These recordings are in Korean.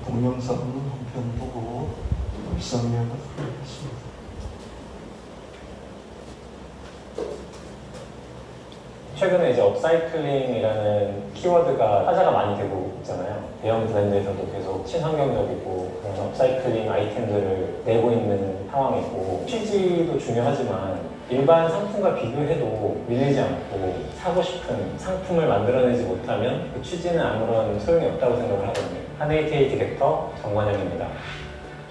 동영상 한 편 보고 불상명을 하겠습니다. 최근에 이제 업사이클링이라는 키워드가 화제가 많이 되고 있잖아요. 대형 브랜드에서도 계속 친환경적이고 그런 업사이클링 아이템들을 내고 있는 상황이고, 취지도 중요하지만 일반 상품과 비교해도 밀리지 않고 사고 싶은 상품을 만들어내지 못하면 그 취지는 아무런 소용이 없다고 생각을 하거든요. 한에이티에이 디렉터 정관영입니다.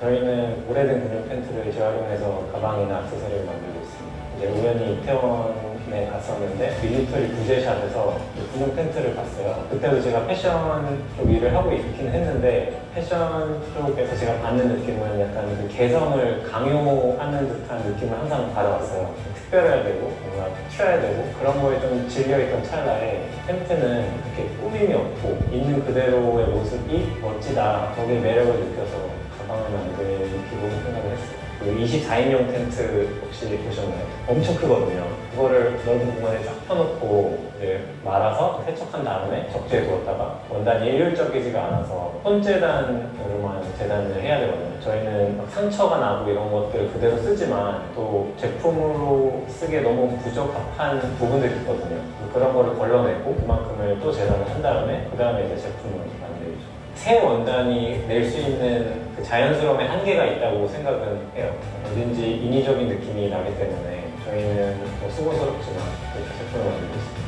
저희는 오래된 근육 팬츠를 재활용해서 가방이나 액세서리를 만들고 있습니다. 이제 우연히 이태원에 갔었는데 밀리터리 부제샵에서 근육 팬츠를 봤어요. 그때도 제가 패션 쪽 일을 하고 있긴 했는데, 패션 쪽에서 제가 받는 느낌은 약간 그 개성을 강요하는 듯한 느낌을 항상 받아왔어요. 특별해야 되고 뭔가 튀어야 되고 그런 거에 좀 질려있던 찰나에, 팬츠는 이렇게 꾸밈이 없고 있는 그대로의 모습이 멋지다, 거기에 매력을 느껴서 가방을 만들기로 생각을 했어요. 그 24인용 텐트 혹시 보셨나요? 엄청 크거든요. 그거를 넓은 공간에 쫙 펴놓고 이제 말아서 세척한 다음에 적재에 두었다가, 원단이 일률적이지가 않아서 손재단으로만 재단을 해야 되거든요. 저희는 막 상처가 나고 이런 것들을 그대로 쓰지만 또 제품으로 쓰기에 너무 부적합한 부분들이 있거든요. 그런 거를 걸러내고 그만큼을 또 재단을 한 다음에 그 다음에 이제 제품을 만들죠. 새 원단이 낼 수 있는 그 자연스러움의 한계가 있다고 생각은 해요. 어딘지 인위적인 느낌이 나기 때문에 저희는 뭐 수고스럽지만 그렇게 제품을 만들고 있습니다.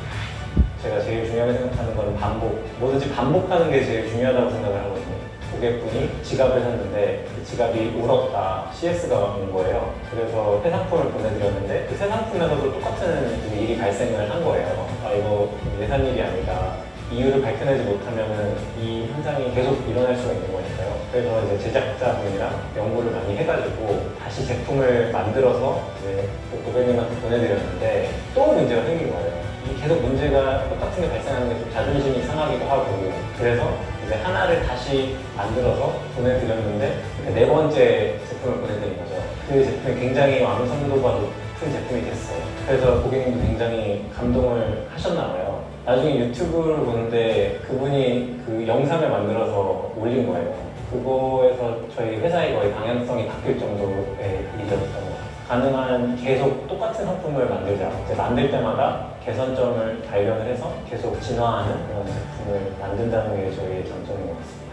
제가 제일 중요하게 생각하는 건 반복. 뭐든지 반복하는 게 제일 중요하다고 생각을 하거든요. 고객분이 지갑을 샀는데 그 지갑이 울었다, CS가 온 거예요. 그래서 새 상품을 보내드렸는데 그 새 상품에서도 똑같은 일이 발생을 한 거예요. 아, 이거 예산 일이 아니다. 이유를 밝혀내지 못하면 이 현상이 계속 일어날 수가 있는 거니까요. 그래서 이제 제작자분이랑 연구를 많이 해가지고 다시 제품을 만들어서 이제 고객님한테 보내드렸는데 또 문제가 생긴 거예요. 이 계속 문제가 똑같은 게 발생하는 게 좀 자존심이 상하기도 하고, 그래서 이제 하나를 다시 만들어서 보내드렸는데 네 번째 제품을 보내드린 거죠. 그 제품이 굉장히 완성도가 높은 제품이 됐어요. 그래서 고객님도 굉장히 감동을 하셨나 봐요. 나중에 유튜브를 보는데 그분이 그 영상을 만들어서 올린 거예요. 그거에서 저희 회사의 거의 방향성이 바뀔 정도의 일이었던 것 같아요. 가능한 계속 똑같은 상품을 만들자. 이제 만들 때마다 개선점을 발견을 해서 계속 진화하는 그런 제품을 만든다는 게 저희의 장점인 것 같습니다.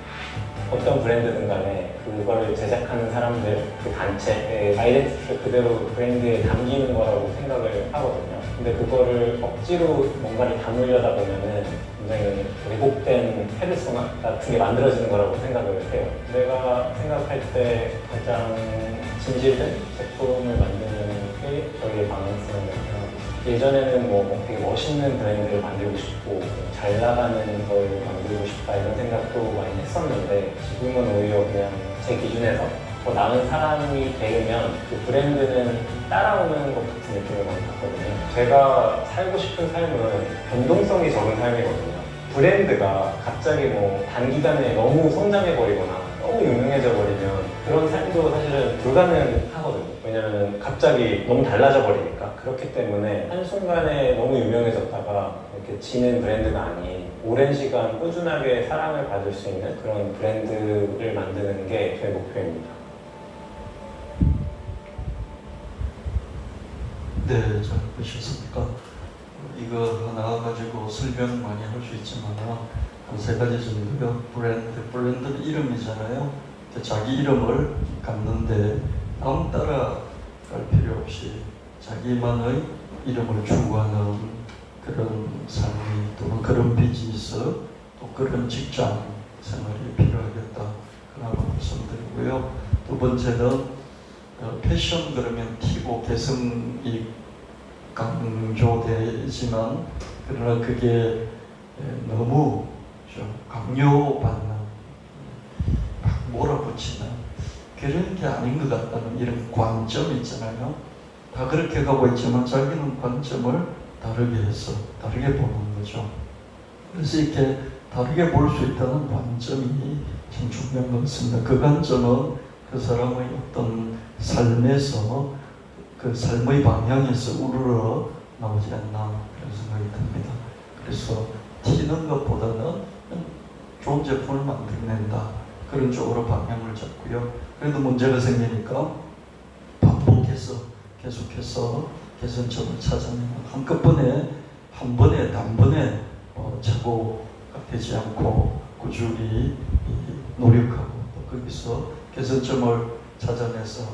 어떤 브랜드든 간에 그거를 제작하는 사람들, 그 단체의 아이덴티티를 그대로 브랜드에 담기는 거라고 생각을 하거든요. 근데 그거를 억지로 뭔가를 담으려다 보면은 굉장히 왜곡된 페르소나 같은 게 만들어지는 거라고 생각을 해요. 내가 생각할 때 가장 진실된 제품을 만드는 게 저희의 방향성이라고 생각합니다. 예전에는 뭐 되게 멋있는 브랜드를 만들고 싶고 잘 나가는 걸 만들고 싶다 이런 생각도 많이 했었는데, 지금은 오히려 그냥 제 기준에서 더 나은 사람이 되면 그 브랜드는 따라오는 것 같은 느낌을 많이 받거든요. 제가 살고 싶은 삶은 변동성이 적은 삶이거든요. 브랜드가 갑자기 뭐 단기간에 너무 성장해버리거나 너무 유명해져 버리면 그런 삶도 사실은 불가능하거든요. 왜냐면 갑자기 너무 달라져 버리니까. 그렇기 때문에 한순간에 너무 유명해졌다가 이렇게 지는 브랜드가 아닌 오랜 시간 꾸준하게 사랑을 받을 수 있는 그런 브랜드를 만드는 게 저의 목표입니다. 네, 잘 보셨습니까? 이거 하나 가지고 설명 많이 할 수 있지만 한 세 가지 정도요. 브랜드는 이름이잖아요. 자기 이름을 갖는데 남 따라갈 필요 없이 자기만의 이름을 추구하는 그런 삶이, 또는 그런 비즈니스, 또 그런 직장 생활이 필요하겠다. 그나마 말씀드리고요. 두 번째는 패션 그러면 튀고 개성이 강조되지만, 그러나 그게 너무 좀 강요받는, 막 몰아붙이는 그런 게 아닌 것 같다는 이런 관점 있잖아요. 다 그렇게 가고 있지만 자기는 관점을 다르게 해서 다르게 보는 거죠. 그래서 이렇게 다르게 볼 수 있다는 관점이 참 중요한 것 같습니다. 그 관점은 그 사람의 어떤 삶에서, 그 삶의 방향에서 우러러 나오지 않나 그런 생각이 듭니다. 그래서 튀는 것보다는 좋은 제품을 만들어낸다. 그런 쪽으로 방향을 잡고요. 그래도 문제가 생기니까 반복해서 계속해서 개선점을 찾아내는 한꺼번에 한 번에 단번에 착오가 되지 않고 꾸준히 노력하고 또 거기서 개선점을 찾아내서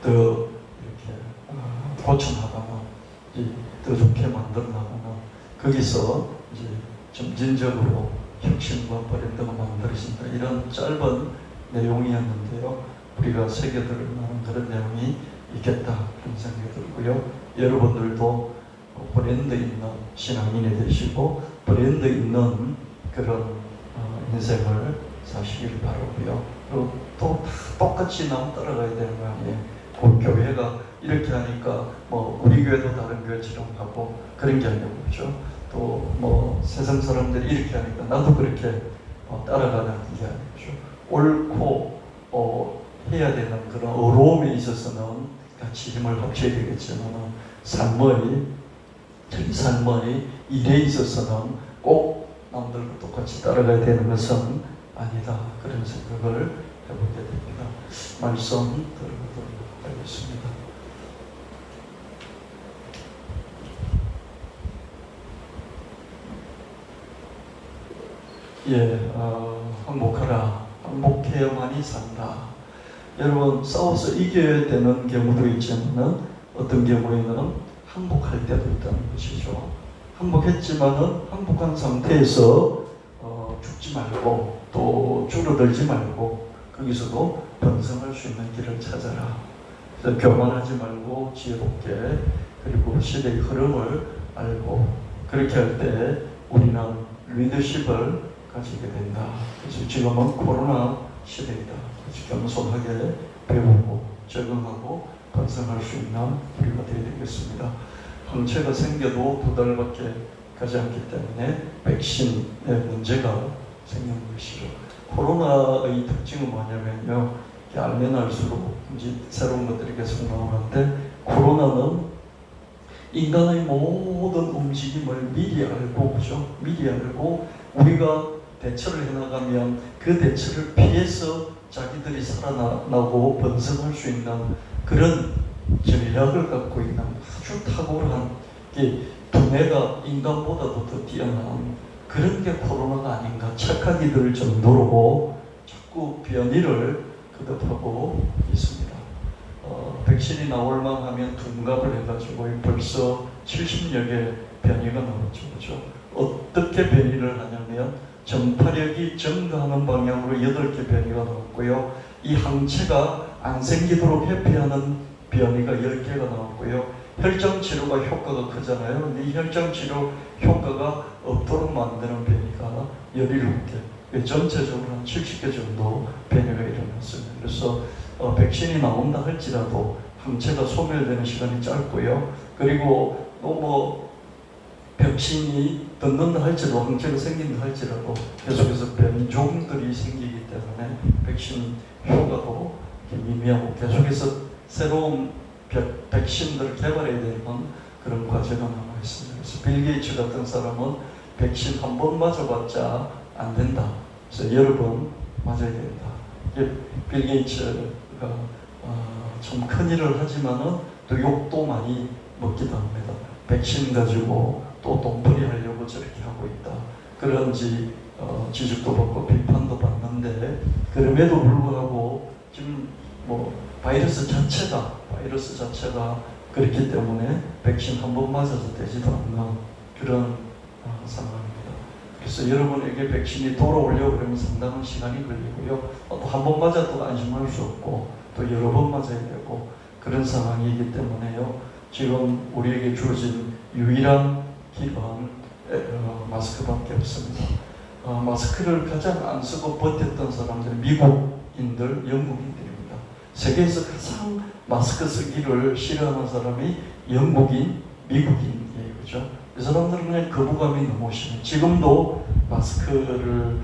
더 이렇게 고쳐나가나 더 좋게 만들어 나가나 거기서 이제 점진적으로 혁신과 브랜드가 만들어진다. 이런 짧은 내용이었는데요. 우리가 새겨들을 만한 그런 내용이 있겠다 그런 생각이 들고요. 여러분들도 브랜드 있는 신앙인이 되시고 브랜드 있는 그런 인생을 사시길 바라고요. 그리고 또 똑같이 남 따라가야 되는 거 아니에요. 교회가 이렇게 하니까 우리 교회도 다른 교회처럼 하고 그런 게 아니고 그렇죠. 또 세상 사람들이 이렇게 하니까 나도 그렇게 따라가는 게 아니죠. 옳고 해야 되는 그런 어려움에 있어서는 같이 힘을 합쳐야 되겠지만 삶의 일에 있어서는 꼭 남들과 똑같이 따라가야 되는 것은 아니다. 그런 생각을 해보게 됩니다. 말씀 들어보도록 하겠습니다. 항복하라. 항복해야만이 산다. 여러분, 싸워서 이겨야 되는 경우도 있지만 어떤 경우에는 항복할 때도 있다는 것이죠. 항복했지만은 항복한 상태에서 죽지 말고 또 줄어들지 말고 거기서도 번성할 수 있는 길을 찾아라. 그래서 교만하지 말고 지혜롭게 그리고 시대의 흐름을 알고 그렇게 할 때 우리는 리더십을 가지게 된다. 그래서 지금은 코로나 시대이다. 그래서 겸손하게 배우고 적응하고 번성할 수 있는 우리가 되어야 되겠습니다. 항체가 생겨도 2달밖에 가지 않기 때문에 백신의 문제가 생기는 것이죠. 코로나의 특징은 뭐냐면요. 알면 알수록 이제 새로운 것들이 계속 나오는데 코로나는 인간의 모든 움직임을 미리 알고 그죠? 미리 알고 우리가 대처를 해나가면 그 대처를 피해서 자기들이 살아나고 번성할 수 있는 그런 전략을 갖고 있는 아주 탁월한 두뇌가 인간보다도 더 뛰어난 그런 게 코로나가 아닌가 착각이 들 정도로 자꾸 변이를 거듭하고 있습니다. 백신이 나올 만하면 둔갑을 해가지고 벌써 70여 개 변이가 나왔죠. 그렇죠? 어떻게 변이를 하냐면 전파력이 증가하는 방향으로 8개 변이가 나왔고요. 이 항체가 안 생기도록 회피하는 변이가 10개가 나왔고요. 혈장 치료가 효과가 크잖아요. 근데 이 혈장 치료 효과가 없도록 만드는 변이가 17개. 전체적으로 한 70개 정도 변이가 일어났습니다. 그래서 백신이 나온다 할지라도 항체가 소멸되는 시간이 짧고요. 그리고 백신이 떴는다 할지라도 항체가 생긴다 할지라도 계속해서 변종들이 생기기 때문에 백신 효과도 미미하고 계속해서 새로운 백신들을 개발해야 되는 그런 과제가 남아있습니다. 그래서 빌 게이츠 같은 사람은 백신 한 번 맞아봤자 안 된다. 그래서 여러 번 맞아야 된다. 빌 게이츠가 참 큰일을 하지만은 또 욕도 많이 먹기도 합니다. 백신 가지고 또 돈벌이 하려고 저렇게 하고 있다. 그런지 지적도 받고 비판도 받는데 그럼에도 불구하고 지금 바이러스 자체가 그렇기 때문에 백신 한 번 맞아서 되지도 않는 그런 상황입니다. 그래서 여러분에게 백신이 돌아오려고 그러면 상당한 시간이 걸리고요. 또 한 번 맞아도 안심할 수 없고 또 여러 번 맞아야 되고 그런 상황이기 때문에요. 지금 우리에게 주어진 유일한 길은 마스크밖에 없습니다. 마스크를 가장 안 쓰고 버텼던 사람들 미국인들, 영국인들입니다. 세계에서 가장 마스크 쓰기를 싫어하는 사람이 영국인, 미국인이에요. 그죠? 이 사람들은 그냥 거부감이 너무 심해요. 지금도 마스크를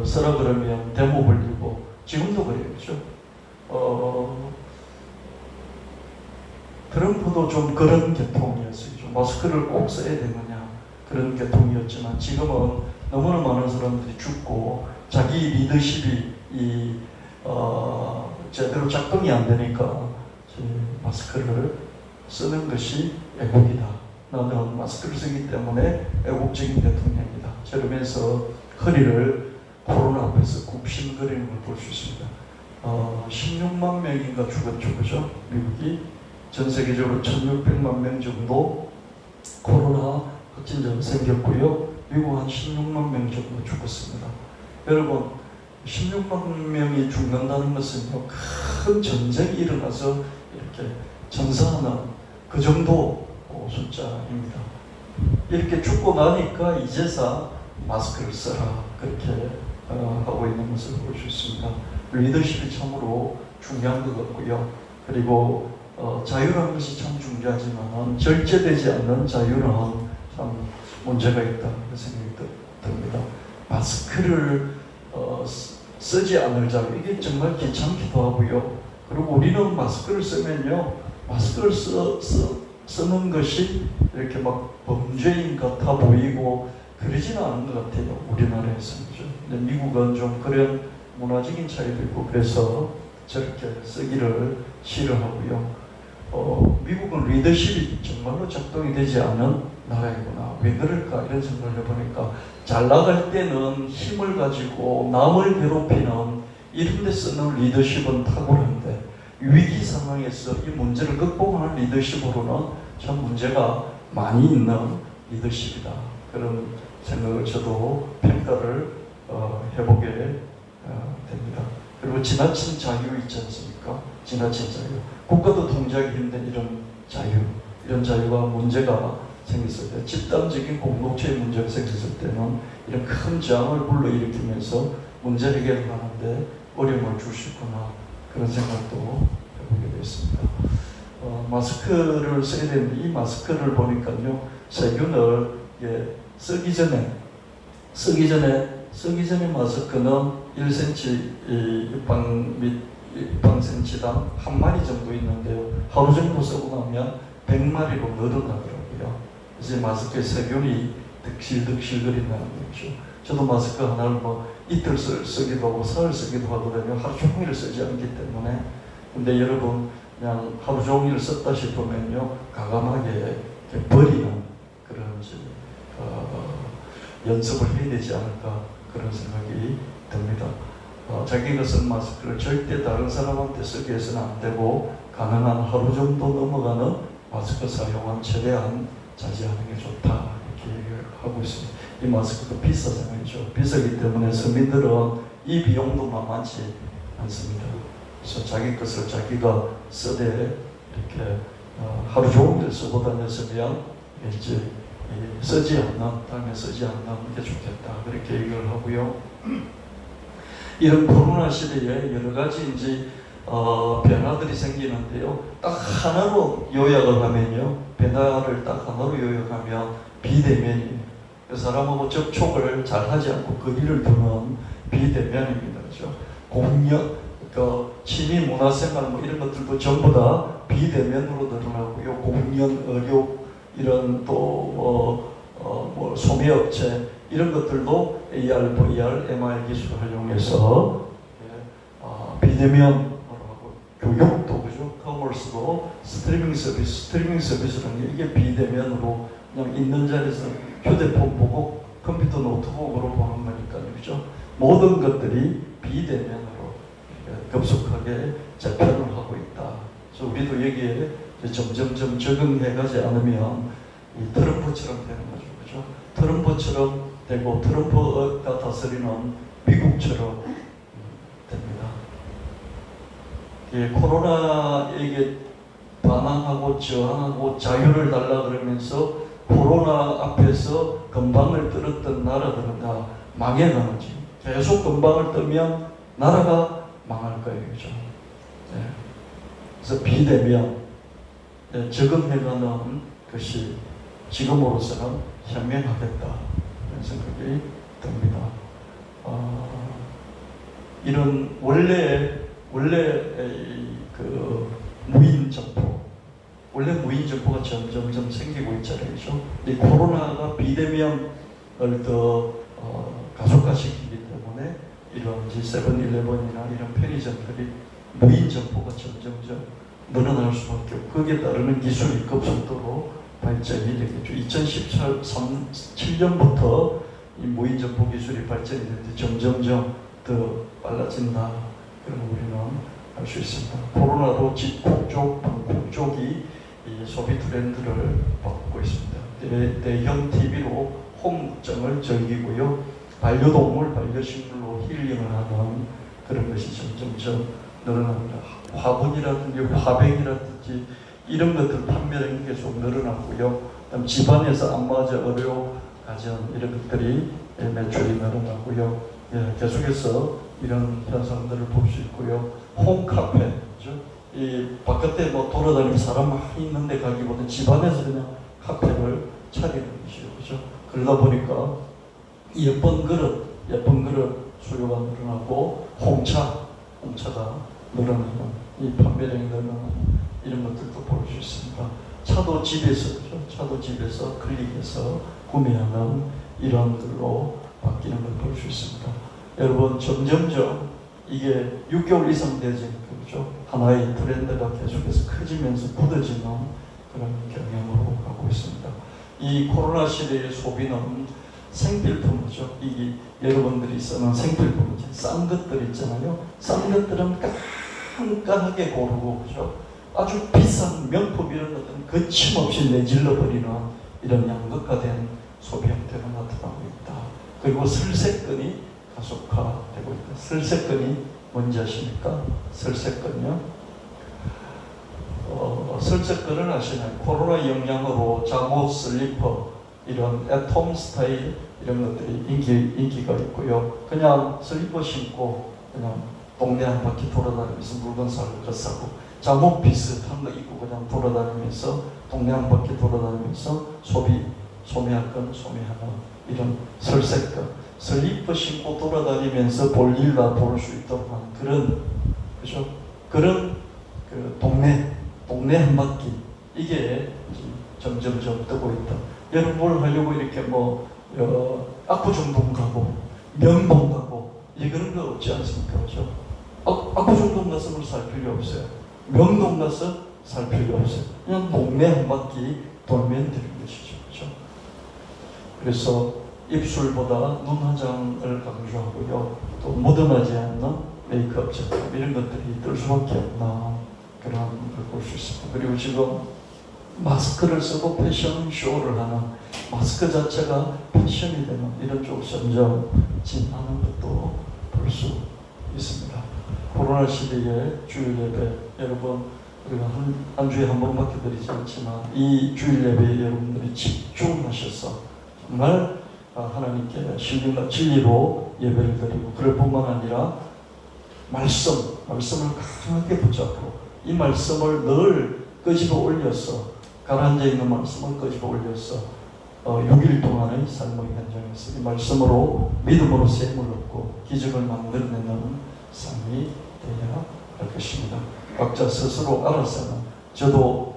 쓰라 그러면 데모 벌리고 지금도 그래요. 그죠? 트럼프도 좀 그런 계통이었어요. 마스크를 꼭 써야 되느냐 그런 계통이었지만 지금은 너무나 많은 사람들이 죽고 자기 리더십이 제대로 작동이 안 되니까 마스크를 쓰는 것이 애국이다. 나는 마스크를 쓰기 때문에 애국적인 대통령이다. 저러면서 허리를 코로나 앞에서 굽신거리는 걸 볼 수 있습니다. 16만 명인가 죽었죠, 그죠? 미국이 전 세계적으로 1,600만 명 정도 코로나 확진자가 생겼고요. 미국 한 16만 명 정도 죽었습니다. 여러분, 16만 명이 죽는다는 것은요, 큰 전쟁이 일어나서 이렇게 전사하는 그 정도 숫자입니다. 이렇게 죽고 나니까 이제서 마스크를 써라, 그렇게 하고 있는 것을 볼 수 있습니다. 리더십이 참으로 중요한 것 같고요. 그리고 자유라는 것이 참 중요하지만 절제되지 않는 자유는 참 문제가 있다, 그 생각이 듭니다. 마스크를 쓰지 않을 자유, 이게 정말 귀찮기도 하고요. 그리고 우리는 마스크를 쓰면요, 마스크를 쓰는 것이 이렇게 막 범죄인 같아 보이고 그러지는 않은 것 같아요, 우리나라에서는. 근데 미국은 좀 그런 문화적인 차이도 있고 그래서 저렇게 쓰기를 싫어하고요. 미국은 리더십이 정말로 작동이 되지 않은 나라이구나. 왜 그럴까 이런 생각을 해보니까 잘 나갈 때는 힘을 가지고 남을 괴롭히는 이런 데 쓰는 리더십은 탁월한데 위기 상황에서 이 문제를 극복하는 리더십으로는 참 문제가 많이 있는 리더십이다. 그런 생각을 저도 평가를 해보게 됩니다. 그리고 지나친 자유 있지 않습니까? 지나친 자유. 국가도 통제하기 힘든 이런 자유, 이런 자유가 문제가 생겼을 때, 집단적인 공동체의 문제가 생겼을 때는 이런 큰 저항을 불러일으키면서 문제 해결을 하는데 어려움을 줄 수 있구나, 그런 생각도 해보게 됐습니다. 마스크를 써야 되는데 이 마스크를 보니까요, 세균을 쓰기 전에 마스크는 1cm 입방 및 입방센치당 한 마리 정도 있는데요. 하루 정도 쓰고 나면 100마리로 늘어나더라고요. 그래서 마스크에 세균이 득실득실거린다는 거죠. 저도 마스크 하나를 이틀 쓰기도 하고 사흘 쓰기도 하거든요. 하루 종일 쓰지 않기 때문에. 근데 여러분, 그냥 하루 종일 썼다 싶으면요, 과감하게 버리는 그런 연습을 해야 되지 않을까, 그런 생각이 듭니다. 자기가 쓴 마스크를 절대 다른 사람한테 쓰게 해서는 안 되고, 가능한 하루 정도 넘어가는 마스크 사용은 최대한 자제하는 게 좋다, 이렇게 얘기를 하고 있습니다. 이 마스크도 비싸잖아요. 비싸기 때문에 서민들은 이 비용도 만만치 않습니다. 그래서 자기 것을 자기가 쓰되 이렇게 하루 종일 쓰고 다녔으면 이제 쓰지 않는, 다음에 쓰지 않는 게 좋겠다, 그렇게 얘기를 하고요. 이런 코로나 시대에 여러 가지 이제 변화들이 생기는데요. 딱 하나로 요약을 하면요, 변화를 딱 하나로 요약하면 비대면이에요. 그 사람하고 접촉을 잘 하지 않고 거리를 두는 비대면입니다. 그렇죠? 공연, 취미, 문화생활 이런 것들도 전부 다 비대면으로 늘어나고요. 공연, 의료, 이런 또 소매업체 이런 것들도 AR, VR, MR 기술을 활용해서 비대면으로 하고, 교육도 그죠? 커머스도 스트리밍 서비스라는 게 이게 비대면으로 그냥 있는 자리에서 휴대폰 보고 컴퓨터 노트북으로 보는 거니까요, 그죠? 모든 것들이 비대면으로 급속하게 재편을 하고 있다. 그래서 우리도 여기에 점점점 적응해가지 않으면 이 트럼프처럼 되는 거죠, 그죠? 트럼프처럼 되고 트럼프가 다스리는 미국처럼 됩니다. 코로나에게 반항하고 저항하고 자유를 달라 그러면서 코로나 앞에서 건방을 떨었던 나라들은 다 망해가는지, 계속 건방을 뜨면 나라가 망할 거예요, 그죠? 네. 그래서 비대면, 적응해가는 것이 지금으로서는 현명하겠다, 이런 생각이 듭니다. 이런 원래 그 무인 점포, 원래 무인 점포가 점점 생기고 있잖아요, 그죠? 이 코로나가 비대면을 더 라든지 세븐일레븐이나 이런 편의점들이 무인 점포가 점점점 늘어날 수밖에 없고 거기에 따르는 기술이 급속도로 발전이 되겠죠. 2017년부터 이 무인 점포 기술이 발전이 되는데 점점점 더 빨라진다. 그런 우리는 알 수 있습니다. 코로나로 집콕 쪽, 방콕 쪽이 이 소비 트렌드를 바꾸고 있습니다. 대형 TV로 홈정을 즐기고요. 반려동물, 반려식물로 힐링을 하는 그런 것이 점점점 늘어납니다. 화분이라든지 화병이라든지 이런 것들 판매량이 계속 늘어났고요. 그다음 집안에서 안마자, 의료, 가전 이런 것들이 매출이 늘어나고요. 계속해서 이런 현상들을 볼 수 있고요. 홈카페, 그죠? 이 바깥에 뭐 돌아다니면서 사람 많이 있는데 가기보다 집안에서 그냥 카페를 차리는 것이죠, 그죠? 그러다 보니까 예쁜 그릇 수요가 늘어나고 홍차가 늘어나는 이 판매량이 늘어나는 이런 것들도 볼 수 있습니다. 차도 집에서, 그죠? 차도 집에서 클릭해서 구매하는 이런 들로 바뀌는 걸 볼 수 있습니다. 여러분 점점점 이게 6개월 이상 되지, 그렇죠? 하나의 트렌드가 계속해서 커지면서 굳어지는 그런 경향으로 가고 있습니다. 이 코로나 시대의 소비는 생필품이죠. 이게 여러분들이 쓰는 생필품, 싼 것들 있잖아요. 싼 것들은 깐깐하게 고르고, 그죠? 아주 비싼 명품 이런 것들은 거침없이 내질러 버리는 이런 양극화된 소비 형태가 나타나고 있다. 그리고 슬세건이 가속화되고 있다. 슬세건이 뭔지 아십니까? 슬세건이요. 슬세건을 아시나요? 코로나 영향으로 잠옷, 슬리퍼 이런 애톰 스타일 이런 것들이 인기가 있고요. 그냥 슬리퍼 신고 그냥 동네 한 바퀴 돌아다니면서 물건 사고 것 사고, 잠옷 비슷한 거 입고 그냥 돌아다니면서 동네 한 바퀴 돌아다니면서 소매할 건 소매하는 이런 슬세건. 슬리퍼 신고 돌아다니면서 볼 일 다 볼 수 있도록 하는 그죠? 그런 그 동네 한 바퀴 이게 점점점 뜨고 있다. 여러분 뭘 하려고 이렇게 압구정동 가고 명동 가고 그런 거 없지 않습니까? 그죠? 압구정동 가서 뭘 살 필요 없어요. 명동 가서 살 필요 없어요. 그냥 동네 한 바퀴 돌면 되는 것이죠. 그죠? 그래서 입술보다 눈 화장을 강조하고요. 또 묻어나지 않는 메이크업 제품 이런 것들이 뜰 수밖에 없나 그런 걸 볼 수 있습니다. 그리고 지금 마스크를 쓰고 패션쇼를 하는 마스크 자체가 패션이 되는 이런 쪽으로 점점 진화하는 것도 볼 수 있습니다. 코로나 시대의 주일 예배 여러분 우리가 한 주에 한 번밖에 드리지 않지만 이 주일 예배에 여러분들이 집중하셔서 정말 하나님께 신령과 진리로 예배를 드리고 그럴 뿐만 아니라 말씀을 강하게 붙잡고 이 말씀을 늘 끄집어 올려서 가라앉아 있는 말씀을 끄집어 올려서 6일 동안의 삶의 현장에서 이 말씀으로 믿음으로 셈을 얻고 기적을 만들어내는 삶이 되어야 할 것입니다. 각자 스스로 알아서는 저도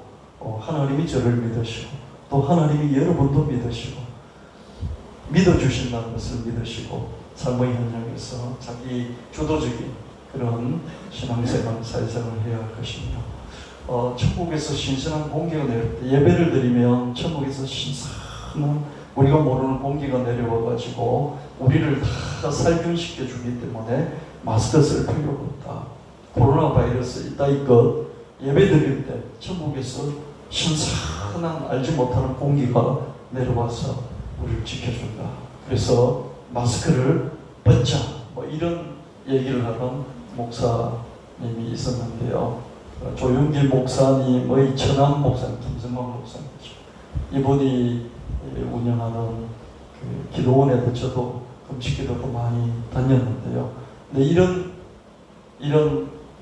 하나님이 저를 믿으시고 또 하나님이 여러분도 믿으시고 믿어주신다는 것을 믿으시고 삶의 현장에서 자기 주도적인 그런 신앙생활, 사회생활을 해야 할 것입니다. 천국에서 신선한 공기가 내릴 때 예배를 드리면 천국에서 신선한 우리가 모르는 공기가 내려와가지고 우리를 다 살균시켜 주기 때문에 마스크 쓸 필요가 없다. 코로나 바이러스 있다 것 예배 드릴 때 천국에서 신선한 알지 못하는 공기가 내려와서 우리를 지켜준다. 그래서 마스크를 벗자 이런 얘기를 하는 목사님이 있었는데요. 조윤길 목사님의 천안 목사님, 김성만 목사님이죠. 이분이 운영하는 그 기도원에도 저도 금식기도도 많이 다녔는데요. 근데 이런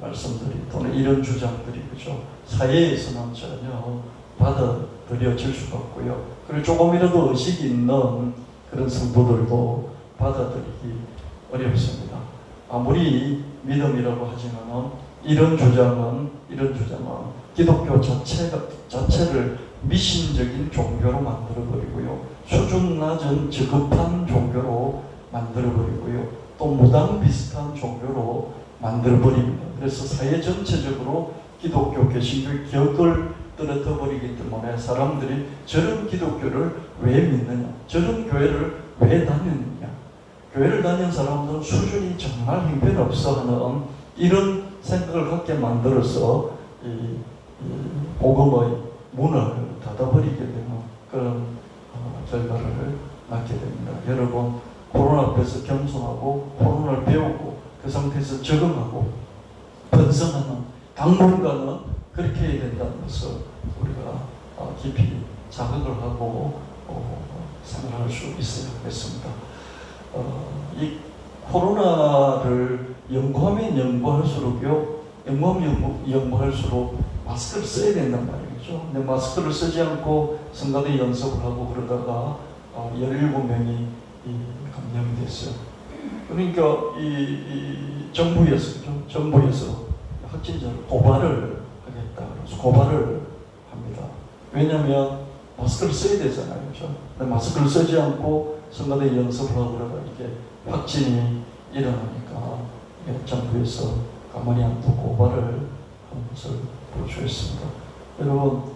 말씀들이 또는 이런 주장들이 그죠 사회에서는 전혀 받아들여질 수가 없고요. 그리고 조금이라도 의식이 있는 그런 성도들도 받아들이기 어렵습니다. 아무리 믿음이라고 하지만은 이런 주장은 기독교 자체를 미신적인 종교로 만들어버리고요. 수준 낮은 저급한 종교로 만들어버리고요. 또 무당 비슷한 종교로 만들어버립니다. 그래서 사회 전체적으로 기독교, 개신교의 격을 떨어뜨려버리기 때문에 사람들이 저런 기독교를 왜 믿느냐, 저런 교회를 왜 다녔느냐, 교회를 다니는 사람들은 수준이 정말 형편없어 하는 이런 생각을 갖게 만들어서 이 복음의 문을 닫아버리게 되는 그런 결과를 낳게 됩니다. 여러분, 코로나 앞에서 겸손하고 코로나를 배우고 그 상태에서 적응하고 번성하는 당분간은 그렇게 해야 된다는 것을 우리가 깊이 자극을 하고 생각할 수 있어야 하겠습니다. 이 코로나를 연구하면 연구할수록요, 연구할수록 마스크를 써야 된단 말이죠. 근데 마스크를 쓰지 않고 성가대 연습을 하고 그러다가 17명이 감염이 됐어요. 그러니까 이 정부에서 확진자를 고발을 하겠다. 그래서 고발을 합니다. 왜냐하면 마스크를 써야 되잖아요. 그렇죠? 근데 마스크를 쓰지 않고 성가대 연습을 하고 그러다가 이게 확진이 일어나니까 정부에서 가만히 안 두고 고발을 하는 것을 보여주었습니다. 여러분,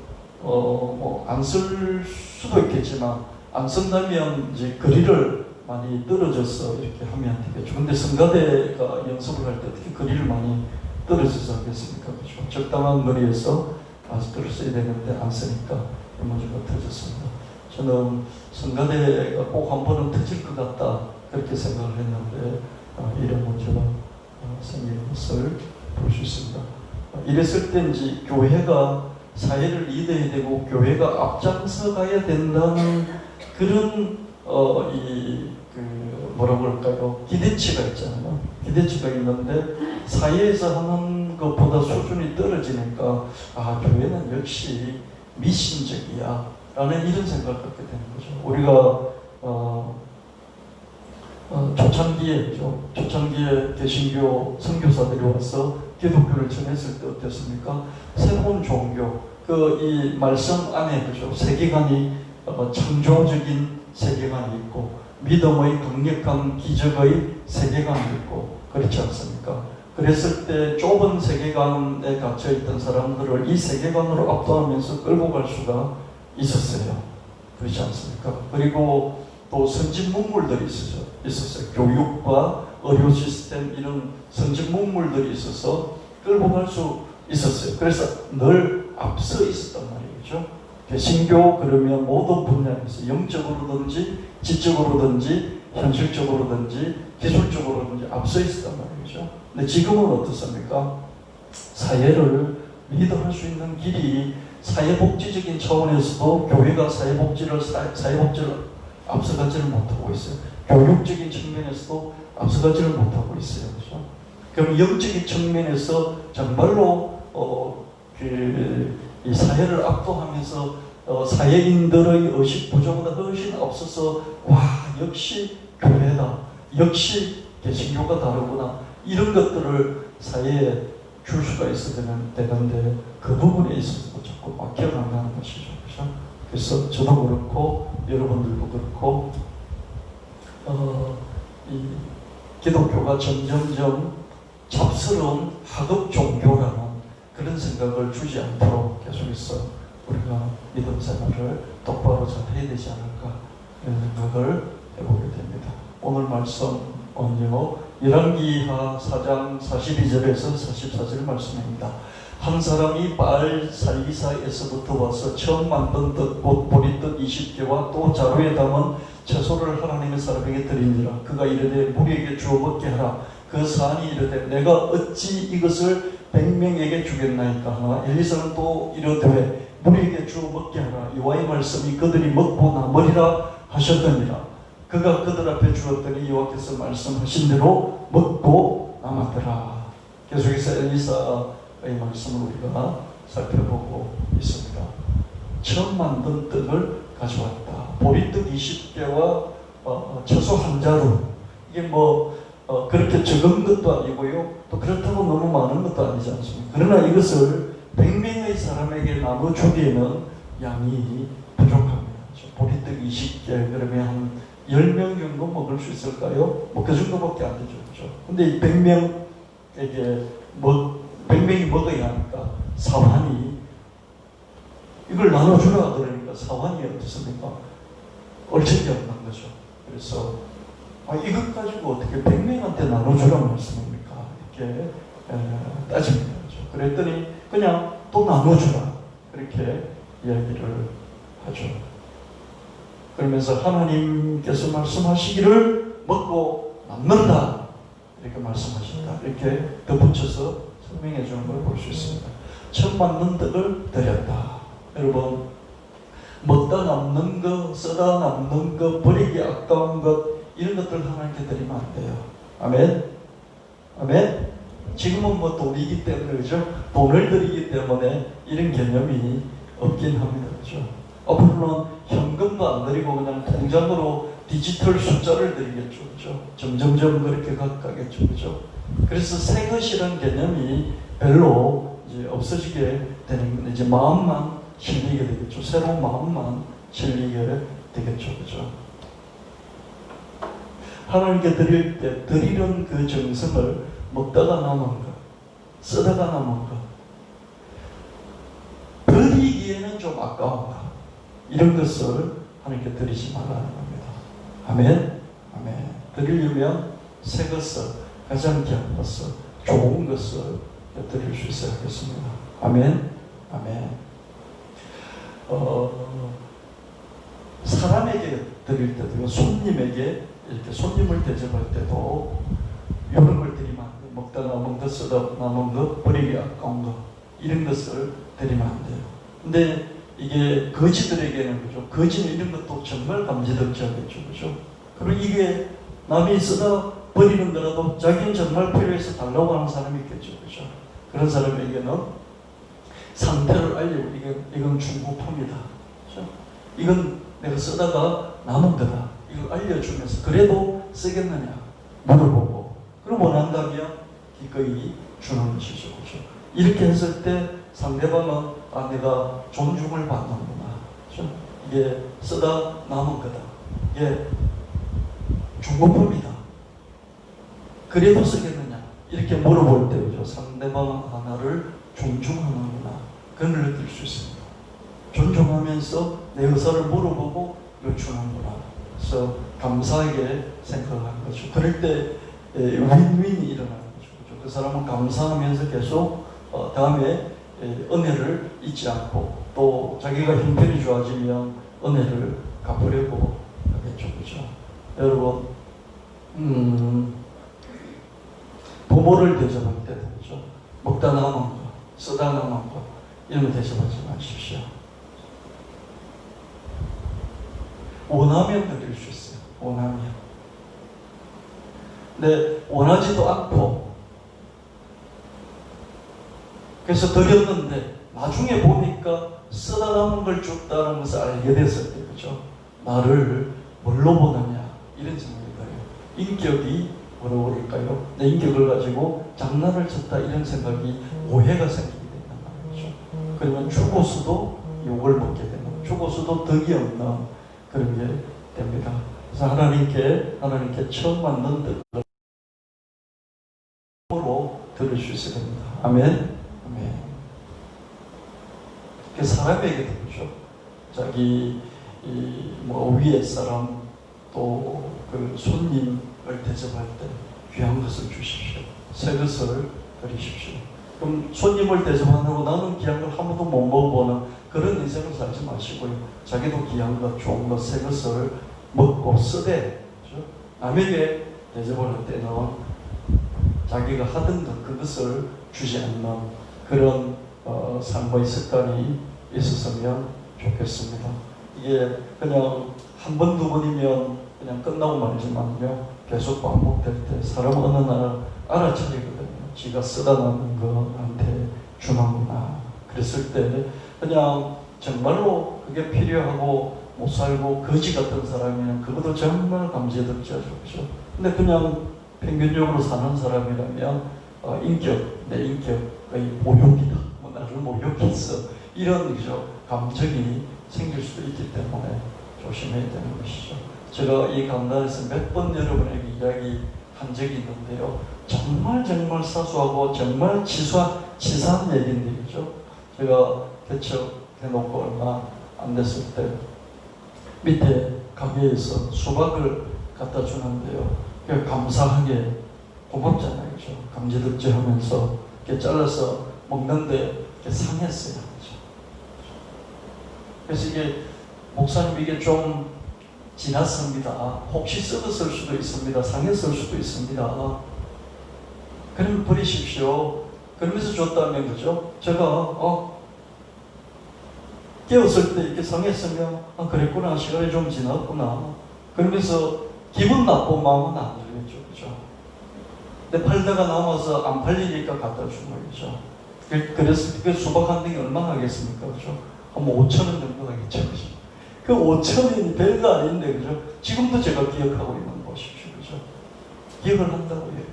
안 쓸 수도 있겠지만 안 쓴다면 이제 거리를 많이 떨어져서 이렇게 하면 되겠죠. 근데 성가대가 연습을 할 때 어떻게 거리를 많이 떨어져서 하겠습니까? 그렇죠? 적당한 거리에서 마스크를 써야 되는데 안 쓰니까 이 문제가 터졌습니다. 저는 성가대가 꼭 한 번은 터질 것 같다 그렇게 생각을 했는데 이런 문제가 생기는 것을 볼 수 있습니다. 이랬을 때인지 교회가 사회를 리드해야 되고 교회가 앞장서 가야 된다는 그런 뭐라고 할까요? 기대치가 있잖아요. 기대치가 있는데 사회에서 하는 것보다 수준이 떨어지니까 교회는 역시 미신적이야 라는 이런 생각을 갖게 되는 거죠. 우리가 초창기에 개신교 선교사들이 와서 기독교를 전했을 때 어땠습니까? 새로운 종교, 이 말씀 안에 그죠? 세계관이 창조적인 세계관이 있고 믿음의 강력한 기적의 세계관이 있고 그렇지 않습니까? 그랬을 때 좁은 세계관에 갇혀있던 사람들을 이 세계관으로 압도하면서 끌고 갈 수가 있었어요. 그렇지 않습니까? 그리고 또 선진 문물들이 있었어요. 교육과 의료 시스템 이런 선진 문물들이 있어서 끌고 갈 수 있었어요. 그래서 늘 앞서 있었단 말이죠. 개신교 그러면 모든 분야에서 영적으로든지 지적으로든지 현실적으로든지 기술적으로든지 앞서 있었단 말이죠. 근데 지금은 어떻습니까? 사회를 리드할 수 있는 길이 사회복지적인 차원에서도 교회가 사회복지를 앞서가지를 못하고 있어요. 교육적인 측면에서도 앞서가지를 못하고 있어요. 그렇죠? 그럼 영적인 측면에서 정말로 이 사회를 압도하면서 사회인들의 의식 부족보다 훨씬 앞서서 역시 교회다, 역시 개신교가 다르구나 이런 것들을 사회에 줄 수가 있어야 되는데 그 부분에 있어서 자꾸 막혀간다는 것이죠. 그렇죠? 그래서 저도 그렇고 여러분들도 그렇고 이 기독교가 점점점 잡스러운 하급 종교라는 그런 생각을 주지 않도록 계속해서 우리가 믿음 생활을 똑바로 잘 해야 되지 않을까 이런 생각을 해보게 됩니다. 오늘 말씀은요 열왕기하 4장 42절에서 44절 말씀입니다. 한 사람이 바알 살리사에서부터 와서 처음 만든 뜻 곧 보리뜻 20개와 또 자루에 담은 채소를 하나님의 사람에게 드리니라. 그가 이르되 무리에게 주어 먹게 하라. 그 사안이 이르되 내가 어찌 이것을 100명에게 주겠나이까 하나. 엘리사는 또 이르되 무리에게 주어 먹게 하라. 여호와의 말씀이 그들이 먹고 남으리라 하셨더니라. 그가 그들 앞에 주었더니 여호와께서 말씀하신 대로 먹고 남았더라. 계속해서 엘리사의 말씀을 우리가 살펴보고 있습니다. 처음 만든 떡을 가져왔다. 보리떡 20개와 채소 한 자루. 이게 그렇게 적은 것도 아니고요. 또 그렇다고 너무 많은 것도 아니지 않습니까? 그러나 이것을 100명의 사람에게 나눠주기에는 양이 부족합니다. 보리떡 20개 그러면 한 10명 정도 먹을 수 있을까요? 뭐 그 정도밖에 안 되죠. 그죠? 근데 이 100명에게 100명이 먹어야 하니까 사환이 이걸 나눠주라 그러니까 사환이 어떻습니까? 얼척이 없는 거죠. 그래서 이것 가지고 어떻게 100명한테 나눠주라는 말씀입니까? 이렇게 따집니다. 그죠? 그랬더니 그냥 또 나눠주라 그렇게 이야기를 하죠. 그러면서 하나님께서 말씀하시기를 먹고 남는다 이렇게 말씀하신다 이렇게 덧붙여서 설명해 주는 걸 볼 수 있습니다. 처음 만든 떡을 드렸다. 여러분 먹다 남는 것, 쓰다 남는 것, 버리기 아까운 것 이런 것들 하나님께 드리면 안 돼요. 아멘? 아멘? 지금은 뭐 돈이기 때문에 그죠? 돈을 드리기 때문에 이런 개념이 없긴 합니다. 그죠? 앞으로는 현금도 안 드리고 그냥 통장으로 디지털 숫자를 드리겠죠. 그죠? 점점점 그렇게 가겠죠. 그죠? 그래서 새 것이라는 개념이 별로 이제 없어지게 되는 건데 이제 마음만 실리게 되겠죠. 새로운 마음만 실리게 되겠죠. 그죠? 하나님께 드릴 때 드리는 그 정성을 먹다가 남은 것, 쓰다가 남은 것, 드리기에는 좀 아까운 것, 이런 것을 하나님께 드리지 말라는 겁니다. 아멘? 아멘. 드리려면 새 것을, 가장 귀한 것을, 좋은 것을 드릴 수 있어야 하겠습니다. 아멘? 아멘. 사람에게 드릴 때도, 손님에게 이렇게 손님을 대접할 때도 이런 걸 드리면 안 돼요. 먹다 남은 것, 쓰다 남은 것, 버리기 아까운 것, 이런 것을 드리면 안 돼요. 근데 이게 거지들에게는 그죠. 거지는 이런 것도 정말 감지덕지 하겠죠. 그죠. 그리고 이게 남이 쓰다 버리는 거라도 자기는 정말 필요해서 달라고 하는 사람이 있겠죠. 그죠. 그런 사람에게는 상태를 알리고 이건 중고품이다. 그죠. 이건 내가 쓰다가 남은 거다. 이걸 알려주면서 그래도 쓰겠느냐 물어보고 그럼 원한다면 기꺼이 주는 것이죠. 그죠. 이렇게 했을 때 상대방은 내가 존중을 받는구나. 그죠. 이게 쓰다 남은 거다. 이게 중고품이다. 그래도 쓰겠느냐 이렇게 물어볼 때 그죠. 상대방 하나를 존중하는구나. 그걸 느낄 수 있습니다. 존중하면서 내 의사를 물어보고 이걸 주는구나. 그래서 감사하게 생각하는 거죠. 그럴 때 윈윈이 일어나는 거죠. 그 사람은 감사하면서 계속 다음에 은혜를 잊지 않고 또 자기가 형편이 좋아지면 은혜를 갚으려고 하겠죠. 그죠? 여러분 부모를 대접할 때도 그죠? 먹다 남은 거, 쓰다 남은 거 이런 거 대접하지 마십시오. 원하면 드릴 수 있어요. 원하면. 근데 원하지도 않고 그래서 드렸는데 나중에 보니까 쓰다 남은 걸 줬다는 것을 알게 됐을 때 그죠? 나를 뭘로 보느냐 이런 생각이 들어요. 인격이 뭐라고 그럴까요? 내 인격을 가지고 장난을 쳤다 이런 생각이 오해가 생기게 된단 말이죠. 그러면 죽어서도 욕을 먹게 되는 거예요. 죽어서도 덕이 없는 그런 게 됩니다. 그래서 하나님께 처음 만든 뜻으로 들을 수 있어야 됩니다. 아멘. 아멘. 그 사람에게도 그렇죠. 자기 위에 사람 또 그 손님을 대접할 때 귀한 것을 주십시오. 새 것을 드리십시오. 그럼 손님을 대접한다고 나는 귀한 걸 한 번도 못 먹어보는 그런 인생을 살지 마시고요. 자기도 귀한 것, 좋은 것, 새 것을 먹고 쓰되 그렇죠? 남에게 대접을 할 때는 자기가 하던 것, 그것을 주지 않는 그런 삶의 습관이 있었으면 좋겠습니다. 이게 그냥 한 번, 두 번이면 그냥 끝나고 말지만요. 계속 반복될 때 사람 어느 날 알아차리거든요. 지가 쓰다 남은 거한테 주는구나. 그랬을 때 그냥 정말로 그게 필요하고 못 살고 거지 같은 사람이면 그것도 정말 감지덕지하죠. 그렇죠? 근데 그냥 평균적으로 사는 사람이라면 내 인격의 모욕이다. 나를 모욕했어. 이런 그죠? 감정이 생길 수도 있기 때문에 조심해야 되는 것이죠. 제가 이 강단에서 몇 번 여러분에게 이야기한 적이 있는데요. 정말 사소하고 정말 치사한 얘기인데, 그죠? 제가 개척해놓고 얼마 안 됐을 때 밑에 가게에서 수박을 갖다 주는데요. 감사하게 고맙잖아요. 그죠? 감지덕지 하면서 이렇게 잘라서 먹는데 이렇게 상했어요. 그죠? 그래서 이게 목사님 이게 좀 지났습니다. 혹시 썩었을 수도 있습니다. 상했을 수도 있습니다. 그러면 버리십시오. 그러면서 줬다면, 그죠? 제가 깨웠을 때 이렇게 상했으면 그랬구나, 시간이 좀 지났구나, 그러면서 기분 나쁜 마음은 안 들겠죠. 그죠? 근데 팔다가 남아서 안 팔리니까 갖다 준 거죠. 그래서 그 수박 한 덩이 얼마 하겠습니까? 그죠? 한 5,000원 정도 하겠죠. 그죠? 그 5,000원이 별거 아닌데, 그죠? 지금도 제가 기억하고 있는 것이죠. 그죠? 기억을 한다고 이렇게.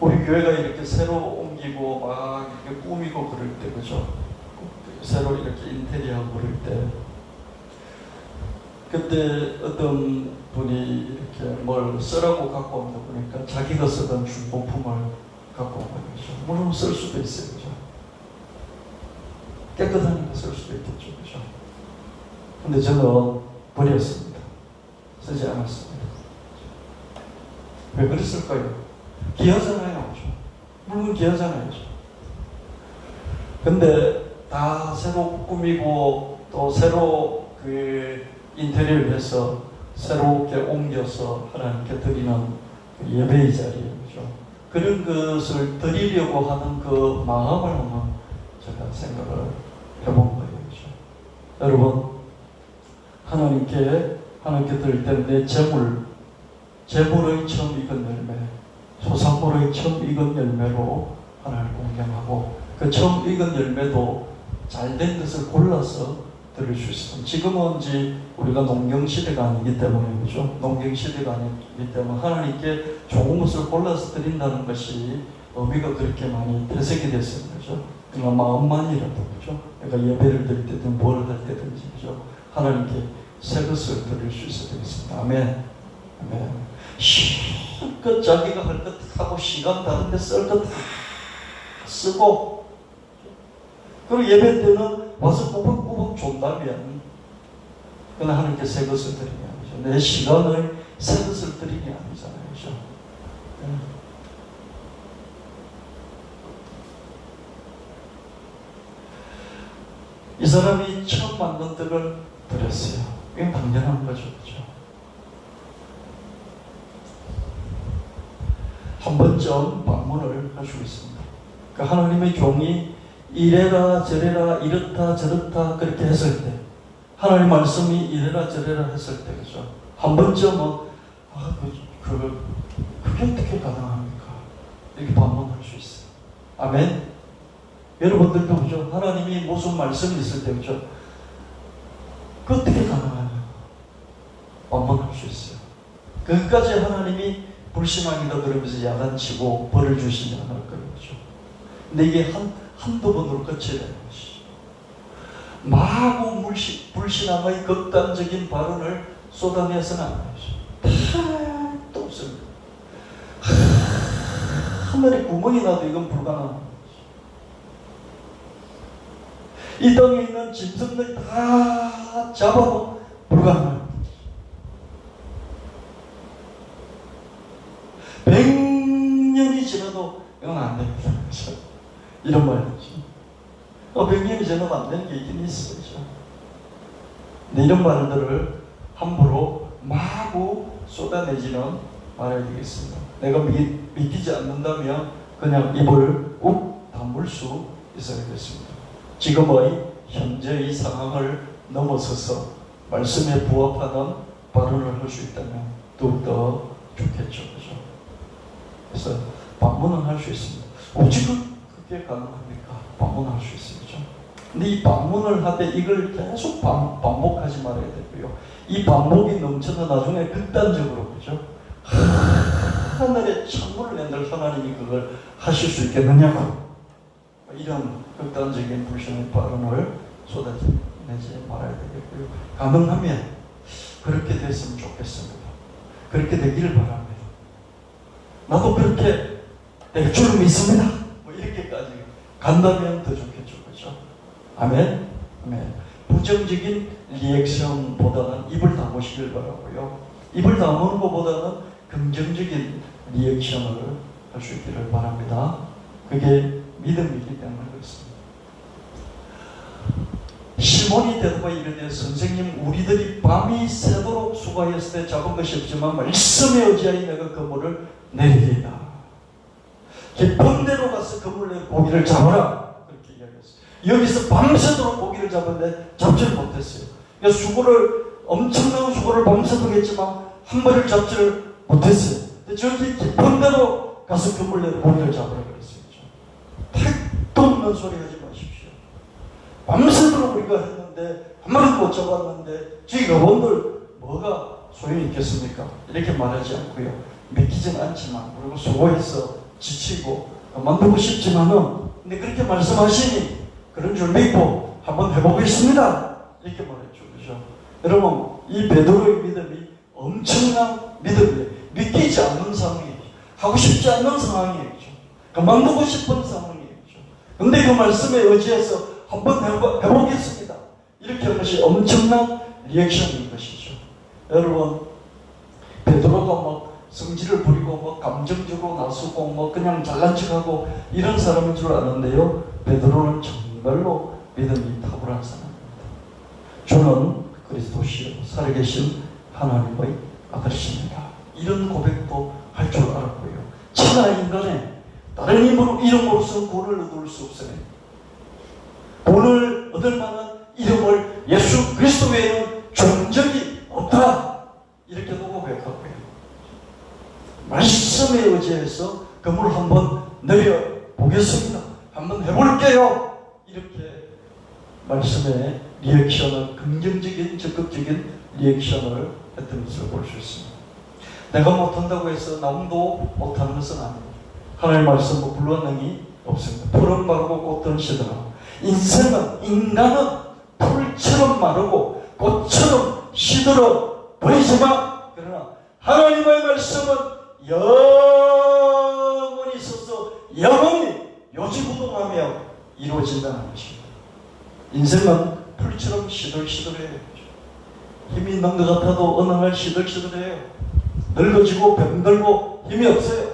우리 교회가 이렇게 새로 옮기고 막 이렇게 꾸미고 그럴 때, 그죠? 새로 이렇게 인테리어하고 그럴 때, 그때 어떤 분이 이렇게 뭘 쓰라고 갖고 온다 보니까 자기가 쓰던 중고품을 갖고 온 거죠. 물론 쓸 수도 있어요. 그죠? 깨끗하니까 쓸 수도 있겠죠. 그죠? 근데 저는 버렸습니다. 쓰지 않았습니다. 왜 그랬을까요? 귀하잖아요. 그죠? 물론 귀하잖아요. 근데 다 새로 꾸미고 또 새로 그 인테리어를 해서 새롭게 옮겨서 하나님께 드리는 그 예배의 자리예요. 그죠? 그런 것을 드리려고 하는 그 마음을 한번 제가 생각을 해본 거예요. 그죠? 여러분, 하나님께 드릴 때 내 재물의 처음 익은 열매, 소산물의 처음 익은 열매로 하나님을 공경하고, 그 처음 익은 열매도 잘된 것을 골라서 드릴 수 있습니다. 지금은 이제 우리가 농경시대가 아니기 때문에, 그죠? 농경시대가 아니기 때문에 하나님께 좋은 것을 골라서 드린다는 것이 의미가 그렇게 많이 퇴색이 됐습니다. 그죠? 그러나 마음만이라도, 그죠? 내가 예배를 드릴 때든 뭘 할 때든지, 그죠? 하나님께 새 것을 드릴 수 있어야 되겠습니다. 아멘. 아멘. 실컷 자기가 할 것 하고 시간 다른데 쓸 것 다 쓰고, 그리고 예배 때는 와서 꾸벅꾸벅 준다면, 그러나 하나님께 새 것을 드리냐, 그죠? 내 시간을 새 것을 드리냐 아니잖아요. 그죠? 이 사람이 처음 만든 떡을 드렸어요. 이게 당연한 거죠. 그죠? 한 번쯤 방문을 할 수 있습니다. 그러니까 하나님의 종이 이래라 저래라 이렇다 저렇다 그렇게 했을 때, 하나님 말씀이 이래라 저래라 했을 때, 그죠? 한 번쯤은 그게 어떻게 가능합니까? 이렇게 방문할 수 있어요. 아멘. 여러분들도, 그죠? 하나님이 무슨 말씀이 있을 때, 그죠? 그 어떻게 가능하냐? 방문할 수 있어요. 그것까지 하나님이 불신앙이다 그러면서 야단치고 벌을 주시지 않을 거예요. 그죠? 근데 이게 한두 번으로 끝이 되는 것이죠. 마구 불신앙의 극단적인 발언을 쏟아내서는 안 되죠. 또 없습니다. 하늘에 구멍이 나도 이건 불가능한 거죠. 이 땅에 있는 짐승들 다 잡아도 불가능한 거죠. 100년이 지나도 이건 안 됩니다. 그렇죠? 이런 말이죠. 100년이 지나면 안 되는 게 있긴 있어요. 그렇죠? 근데 이런 말들을 함부로 마구 쏟아내지는 말아야 되겠습니다. 내가 믿기지 않는다면 그냥 입을 욱 다물 수 있어야겠습니다. 지금의 현재의 상황을 넘어서서 말씀에 부합하는 발언을 할 수 있다면 더욱더 좋겠죠. 그죠? 그래서 방문은 할 수 있습니다. 어찌 그게 가능합니까? 방문할 수 있어요. 그죠? 근데 이 방문을 하되 이걸 계속 반복하지 말아야 되고요. 이 반복이 넘쳐서 나중에 극단적으로, 그죠? 하늘에 창문을 낸들 하나님이 그걸 하실 수 있겠느냐고, 이런 극단적인 불신의 발언을 내지 말아야 되겠고요. 가능하면 그렇게 됐으면 좋겠습니다. 그렇게 되기를 바랍니다. 나도 그렇게 될 줄 믿습니다. 뭐 이렇게까지 간다면 더 좋겠죠. 그렇죠? 아멘? 아멘. 부정적인 리액션보다는 입을 다무시길 바라고요. 입을 다무는 것보다는 긍정적인 리액션을 할 수 있기를 바랍니다. 그게 믿음이기 때문에 그렇습니다. 시몬이 대답하여 이르되 선생님 우리들이 밤이 새도록 수고하였을 때 잡은 것이 없지만 말씀에 의지하여 내가 그물을 내리리이다. 깊은 데로 가서 그물을 내고 고기를 잡아라. 그렇게 이야기했어요. 여기서 밤새도록 고기를 잡았는데 잡지를 못했어요. 그러니까 수고를 엄청난 수고를 밤새도록 했지만 한 마리를 잡지를 못했어요. 저기 깊은 데로 가서 그물을 내고 고기를 잡으라 그랬어요. 택도 없는 소리 하지 마십시오. 밤새도록 우리가 했는데 한 마리도 못 잡았는데 저희 여러분들 뭐가 소용이 있겠습니까? 이렇게 말하지 않고요. 믿기진 않지만 그리고 수고해서 지치고 만들고 싶지만은 근데 그렇게 말씀하시니 그런 줄 믿고 한번 해보겠습니다. 이렇게 말했죠. 그죠? 여러분 이 베드로의 믿음이 엄청난 믿음이에요. 믿기지 않는 상황이죠. 하고 싶지 않는 상황이죠. 그만두고 싶은 상황이죠. 근데 그 말씀에 의지해서 한번 해보겠습니다. 이렇게 하는 것이 엄청난 리액션인 것이죠. 여러분 베드로가 막 성질을 부리고 뭐 감정적으로 나서고 뭐 그냥 잘난 척하고 이런 사람인 줄 아는데요. 베드로는 정말로 믿음이 탁월한 사람입니다. 저는 그리스도시요 살아계신 하나님의 아들이십니다. 이런 고백도 할 줄 알았고요. 천하 인간에 다른 이름으로서 구원을 얻을 수 없으니 구원을 얻을 만한 이름을 예수 그리스도 외에는 존재이 없다. 이렇게도 고백하고요. 말씀에 의지해서 그물 한번 내려보겠습니다. 한번 해볼게요. 이렇게 말씀에 리액션을 긍정적인 적극적인 리액션을 했던 것을 볼 수 있습니다. 내가 못한다고 해서 남도 못하는 것은 아닙니다. 하나님의 말씀은 불가능이 없습니다. 풀은 마르고 꽃은 시들어. 인간은 풀처럼 마르고 꽃처럼 시들어 보이지만 그러나 하나님의 말씀은 영원히 있어서 영원히 요지부동하며 이루어진다는 것입니다. 인생은 풀처럼 시들시들해요. 힘이 있는 것 같아도 어느 날 시들시들해요. 늙어지고 병들고 힘이 없어요.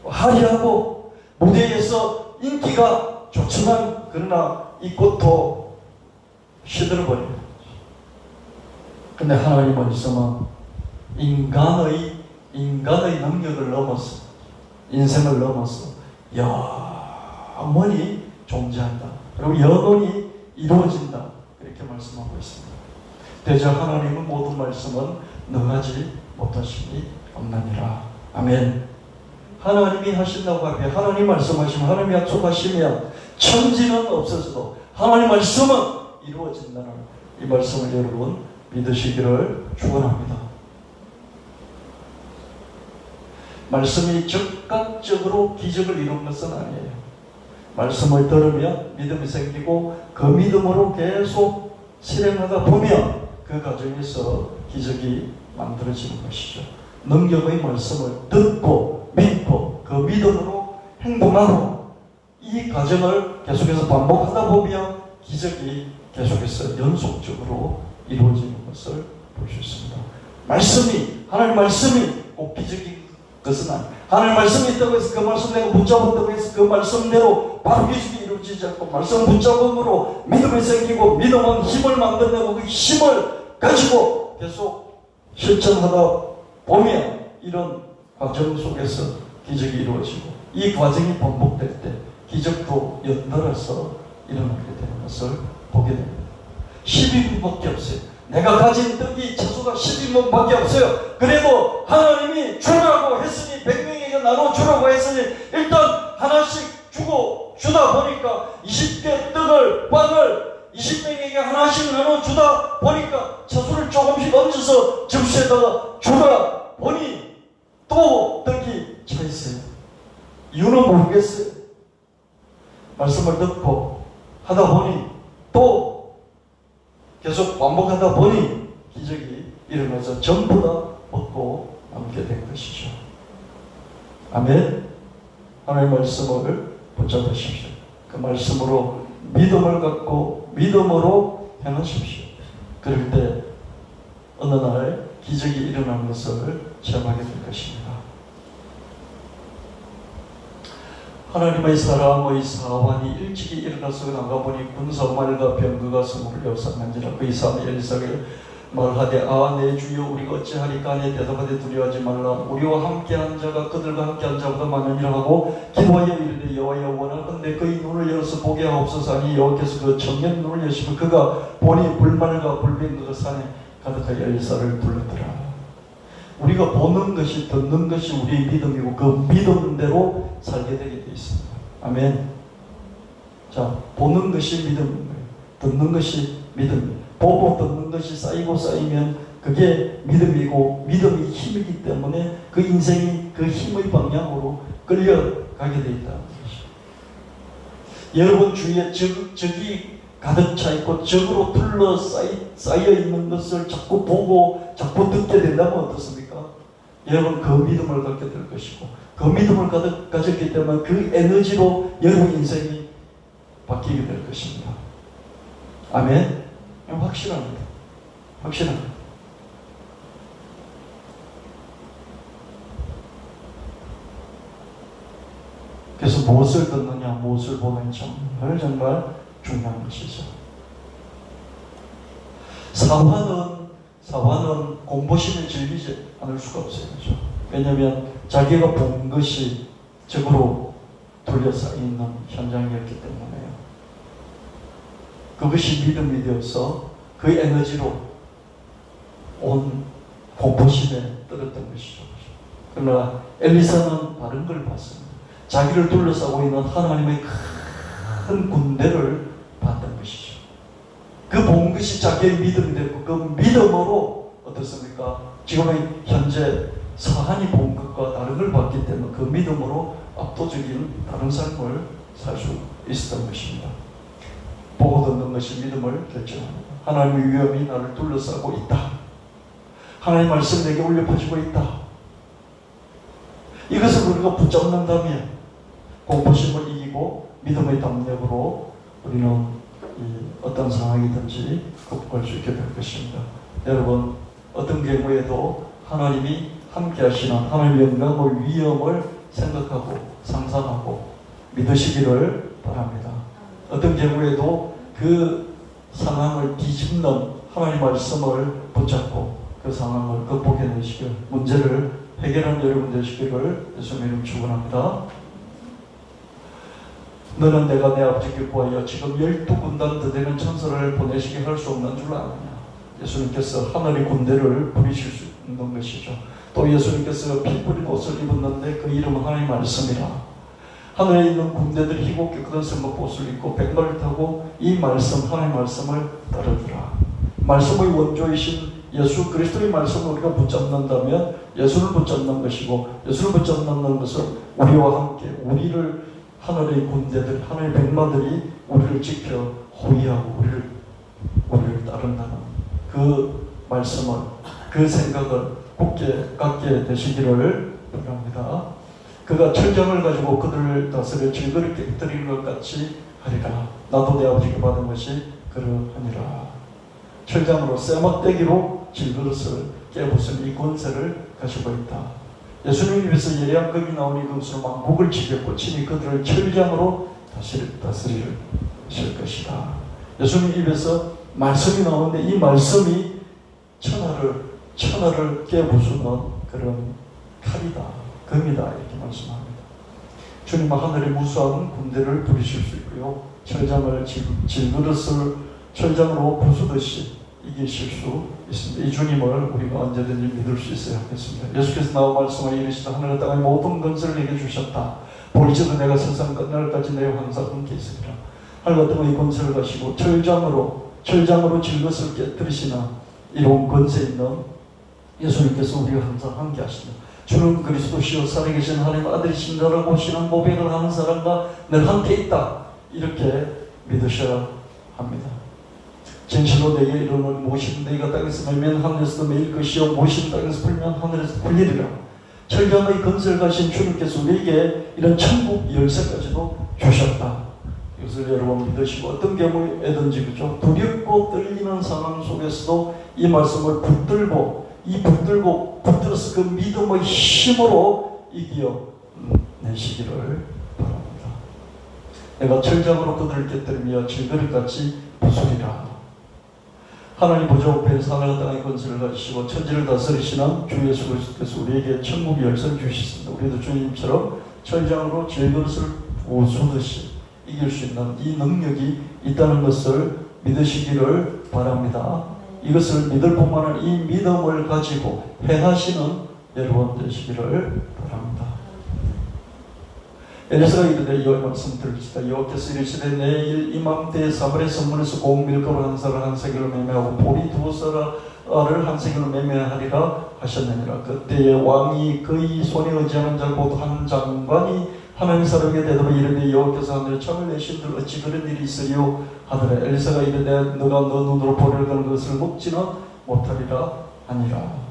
화려하고 무대에서 인기가 좋지만 그러나 이 꽃도 시들어버립니다. 근데 하나님 말씀은 인간의 능력을 넘어서 인생을 넘어서 영원히 존재한다. 그리고 영원히 이루어진다. 이렇게 말씀하고 있습니다. 대저 하나님은 모든 말씀은 능하지 못하심이 없나니라. 아멘. 하나님이 하신다고 하면 하나님 말씀하시면 하나님이 약속하시면 천지는 없어져도 하나님 말씀은 이루어진다는 이 말씀을 여러분 믿으시기를 축원합니다. 말씀이 즉각적으로 기적을 이룬 것은 아니에요. 말씀을 들으면 믿음이 생기고 그 믿음으로 계속 실행하다 보면 그 과정에서 기적이 만들어지는 것이죠. 능력의 말씀을 듣고 믿고 그 믿음으로 행동하고 이 과정을 계속해서 반복하다 보면 기적이 계속해서 연속적으로 이루어지는 것을 볼 수 있습니다. 말씀이 하나님 말씀이 꼭 기적인 것은 아니에요. 하나님 말씀이 있다고 해서 그 말씀 내가 붙잡았다고 해서 그 말씀대로 바로 기적이 이루어지지 않고 말씀 붙잡음으로 믿음이 생기고 믿음은 힘을 만들어내고 그 힘을 가지고 계속 실천하다 보면 이런 과정 속에서 기적이 이루어지고 이 과정이 반복될 때 기적도 연달아서 일어나게 되는 것을 보게 됩니다. 12분밖에 없어요. 내가 가진 떡이 채소가 12분밖에 없어요. 그래도 하나님이 주라고 했으니 100명에게 나눠 주라고 했으니 일단 하나씩 주다 보니까 20개 떡을 빵을 20명에게 하나씩 나눠 주다 보니까 채소를 조금씩 얹어서 접시에다가 주다 보니 또 떡이 차 있어요. 이유는 모르겠어요. 말씀을 듣고 하다 보니 또 반복하다 보니 기적이 일어나서 전부 다 먹고 남게 된 것이죠. 아멘. 하나님의 말씀을 붙잡으십시오. 그 말씀으로 믿음을 갖고 믿음으로 행하십시오. 그럴 때 어느 날 기적이 일어나는 것을 체험하게 될 것입니다. 하나님의 사람의 사환이 일찍이 일어나서 나가보니 군사말과 병거가 성읍을 역사한지라. 그 이사람이 엘리사를 말하되 내 주여 우리가 어찌하리까 하니 대답하되 두려워하지 말라. 우리와 함께한 자가 그들과 함께한 자보다 많으니라 하고 기도하여 이르되 여호와여 원하건대 그의 눈을 열어서 보게 하옵소서 하니 여호와께서 그 청년 눈을 여시고 그가 보니 불말과 불병거가 산에 가득하여 엘리사를 불렀더라. 우리가 보는 것이 듣는 것이 우리의 믿음이고 그 믿음대로 살게 되게 되어 있습니다. 아멘. 자, 보는 것이 믿음인 거예요. 듣는 것이 믿음이에요. 보고 듣는 것이 쌓이고 쌓이면 그게 믿음이고 믿음이 힘이기 때문에 그 인생이 그 힘의 방향으로 끌려가게 되어 있다는 것이죠. 여러분 주위에 적이 가득 차 있고 적으로 둘러싸여 있는 것을 자꾸 보고 자꾸 듣게 된다면 어떻습니까? 여러분 그 믿음을 갖게 될 것이고 그 믿음을 가졌기 때문에 그 에너지로 여러분 인생이 바뀌게 될 것입니다. 아멘. 확실합니다. 확실합니다. 그래서 무엇을 듣느냐 무엇을 보느냐 정말 중요한 것이죠. 사화는 공포심을 즐기지 않을 수가 없어요. 그렇죠? 왜냐하면 자기가 본 것이 적으로 둘러싸여 있는 현장이었기 때문에요. 그것이 믿음이 되어서 그 에너지로 온 공포심에 떨었던 것이죠. 그러나 엘리사는 다른 걸 봤습니다. 자기를 둘러싸고 있는 하나님의 큰 군대를 봤던 것이죠. 그 본 것이 자기의 믿음이 되고 그 믿음으로 어떻습니까? 지금의 현재 사한이 본 것과 다른 걸 봤기 때문에 그 믿음으로 압도적인 다른 삶을 살 수 있었던 것입니다. 보고 듣는 것이 믿음을 결정합니다. 하나님의 위험이 나를 둘러싸고 있다. 하나님의 말씀 내게 울려 퍼지고 있다. 이것을 우리가 붙잡는다면 공포심을 이기고 믿음의 담력으로 우리는 어떤 상황이든지 극복할 수 있게 될 것입니다. 여러분 어떤 경우에도 하나님이 함께 하시는 하나님의 영광을 위엄을 생각하고 상상하고 믿으시기를 바랍니다. 어떤 경우에도 그 상황을 뒤집는 하나님의 말씀을 붙잡고 그 상황을 극복해내시길 문제를 해결한 여러분 되시기를 예수님 이름 축원합니다. 너는 내가 내 아버지께 구하여 지금 12군단 더 되는 천사를 보내시게 할 수 없는 줄 아느냐. 예수님께서 하늘의 군대를 부리실 수 있는 것이죠. 또 예수님께서 피 뿌린 옷을 입었는데 그 이름은 하나님의 말씀이라. 하늘에 있는 군대들이 희곡게 그런 성막 옷을 입고 백마를 타고 이 말씀 하나님의 말씀을 따르더라. 말씀의 원조이신 예수 그리스도의 말씀을 우리가 붙잡는다면 예수를 붙잡는 것이고 예수를 붙잡는 것은 우리와 함께 우리를 하늘의 군대들, 하늘의 백마들이 우리를 지켜 호위하고 우리를 따른다는 그 말씀을, 그 생각을 굳게 갖게 되시기를 바랍니다. 그가 철장을 가지고 그들을 다스려 질그릇 깨뜨리는 것 같이 하리라. 나도 내 아버지께 받은 것이 그러하니라. 철장으로 쇠막대기로 질그릇을 깨부순 이 권세를 가지고 있다. 예수님 입에서 예리한 금이 나오니 그것으로 만국을 지켰고 친히 그들을 철장으로 다스릴 것이다. 예수님 입에서 말씀이 나오는데 이 말씀이 천하를 깨부수는 그런 칼이다, 금이다 이렇게 말씀합니다. 주님은 하늘의 무수한 군대를 부리실 수 있고요. 철장을 질그릇을 철장으로 부수듯이 이기실 수 있습니다. 이 주님을 우리가 언제든지 믿을 수 있어야 하겠습니다. 예수께서 나와 말씀하여 이르시다. 하늘과 땅의 모든 권세를 내게 주셨다. 볼지도 내가 세상 끝날까지 내와 항상 함께 있으리라. 하늘과 땅의 권세를 가시고 철장으로 질것을 깨뜨리시나 이로운 권세 있는 예수님께서 우리가 항상 함께 하십니다. 주는 그리스도시요 살아계신 하나님의 아들이신 자라고 신앙 고백을 하는 사람과 늘 함께 있다. 이렇게 믿으셔야 합니다. 진실로 내게 이름을 모시는 내가 땅에서 매면 하늘에서도 매일 것이요 모시는 땅에서 풀면 하늘에서 풀리리라. 철강의 건설 가신 주님께서 우리에게 이런 천국 열쇠까지도 주셨다. 이것을 여러분 믿으시고 어떤 경우에든지 그죠? 두렵고 떨리는 상황 속에서도 이 말씀을 붙들어서 그 믿음의 힘으로 이겨내시기를 바랍니다. 내가 철장으로 그들을 깨뜨리며 질그릇같이 부수리라. 하나님 보좌 앞에서 하늘과 땅의 권세를 가지시고 천지를 다스리시는 주 예수 그리스도께서 우리에게 천국 열쇠를 주셨습니다. 우리도 주님처럼 철장으로 질그릇을 부수듯이 이길 수 있는 이 능력이 있다는 것을 믿으시기를 바랍니다. 이것을 믿을 뿐만 아니라 이 믿음을 가지고 행하시는 여러분 되시기를 바랍니다. 엘리사가 이르되 여호와의 말씀 들으시다. 여호와께서 이르시되 내일 이맘때에 사마리아 성문에서 고운 밀가루 한 쌀을 한 세겔로 매매하고 보리 두 쌀을 한 세겔로 매매하리라 하셨느니라. 그때에 왕이 그의 손에 의지하는 자 곧 한 장관이 하나님 사람에게 대답하여 이르되 여호와께서 하늘에 창을 내신들 어찌 그런 일이 있으리요 하더라. 엘리사가 이르되 너가 너 눈으로 보려던 것을 먹지는 못하리라 하니라.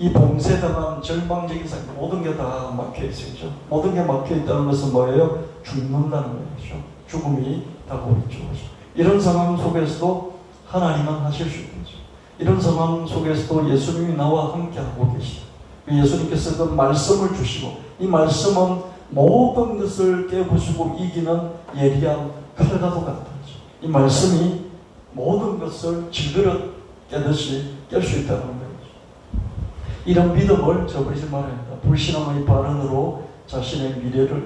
이 봉쇄당한 절망적인 상태, 모든 게 다 막혀있어요. 모든 게 막혀있다는 것은 뭐예요? 죽는다는 거죠. 죽음이 다가오고 있죠. 이런 상황 속에서도 하나님은 하실 수 있죠. 이런 상황 속에서도 예수님이 나와 함께하고 계시다. 예수님께서 그 말씀을 주시고 이 말씀은 모든 것을 깨부수고 이기는 예리한 칼과도 같다. 이 말씀이 모든 것을 질그릇 깨듯이 깰 수 있다는 거예요. 이런 믿음을 저버리지 말아야 합니다. 불신앙의 발언으로 자신의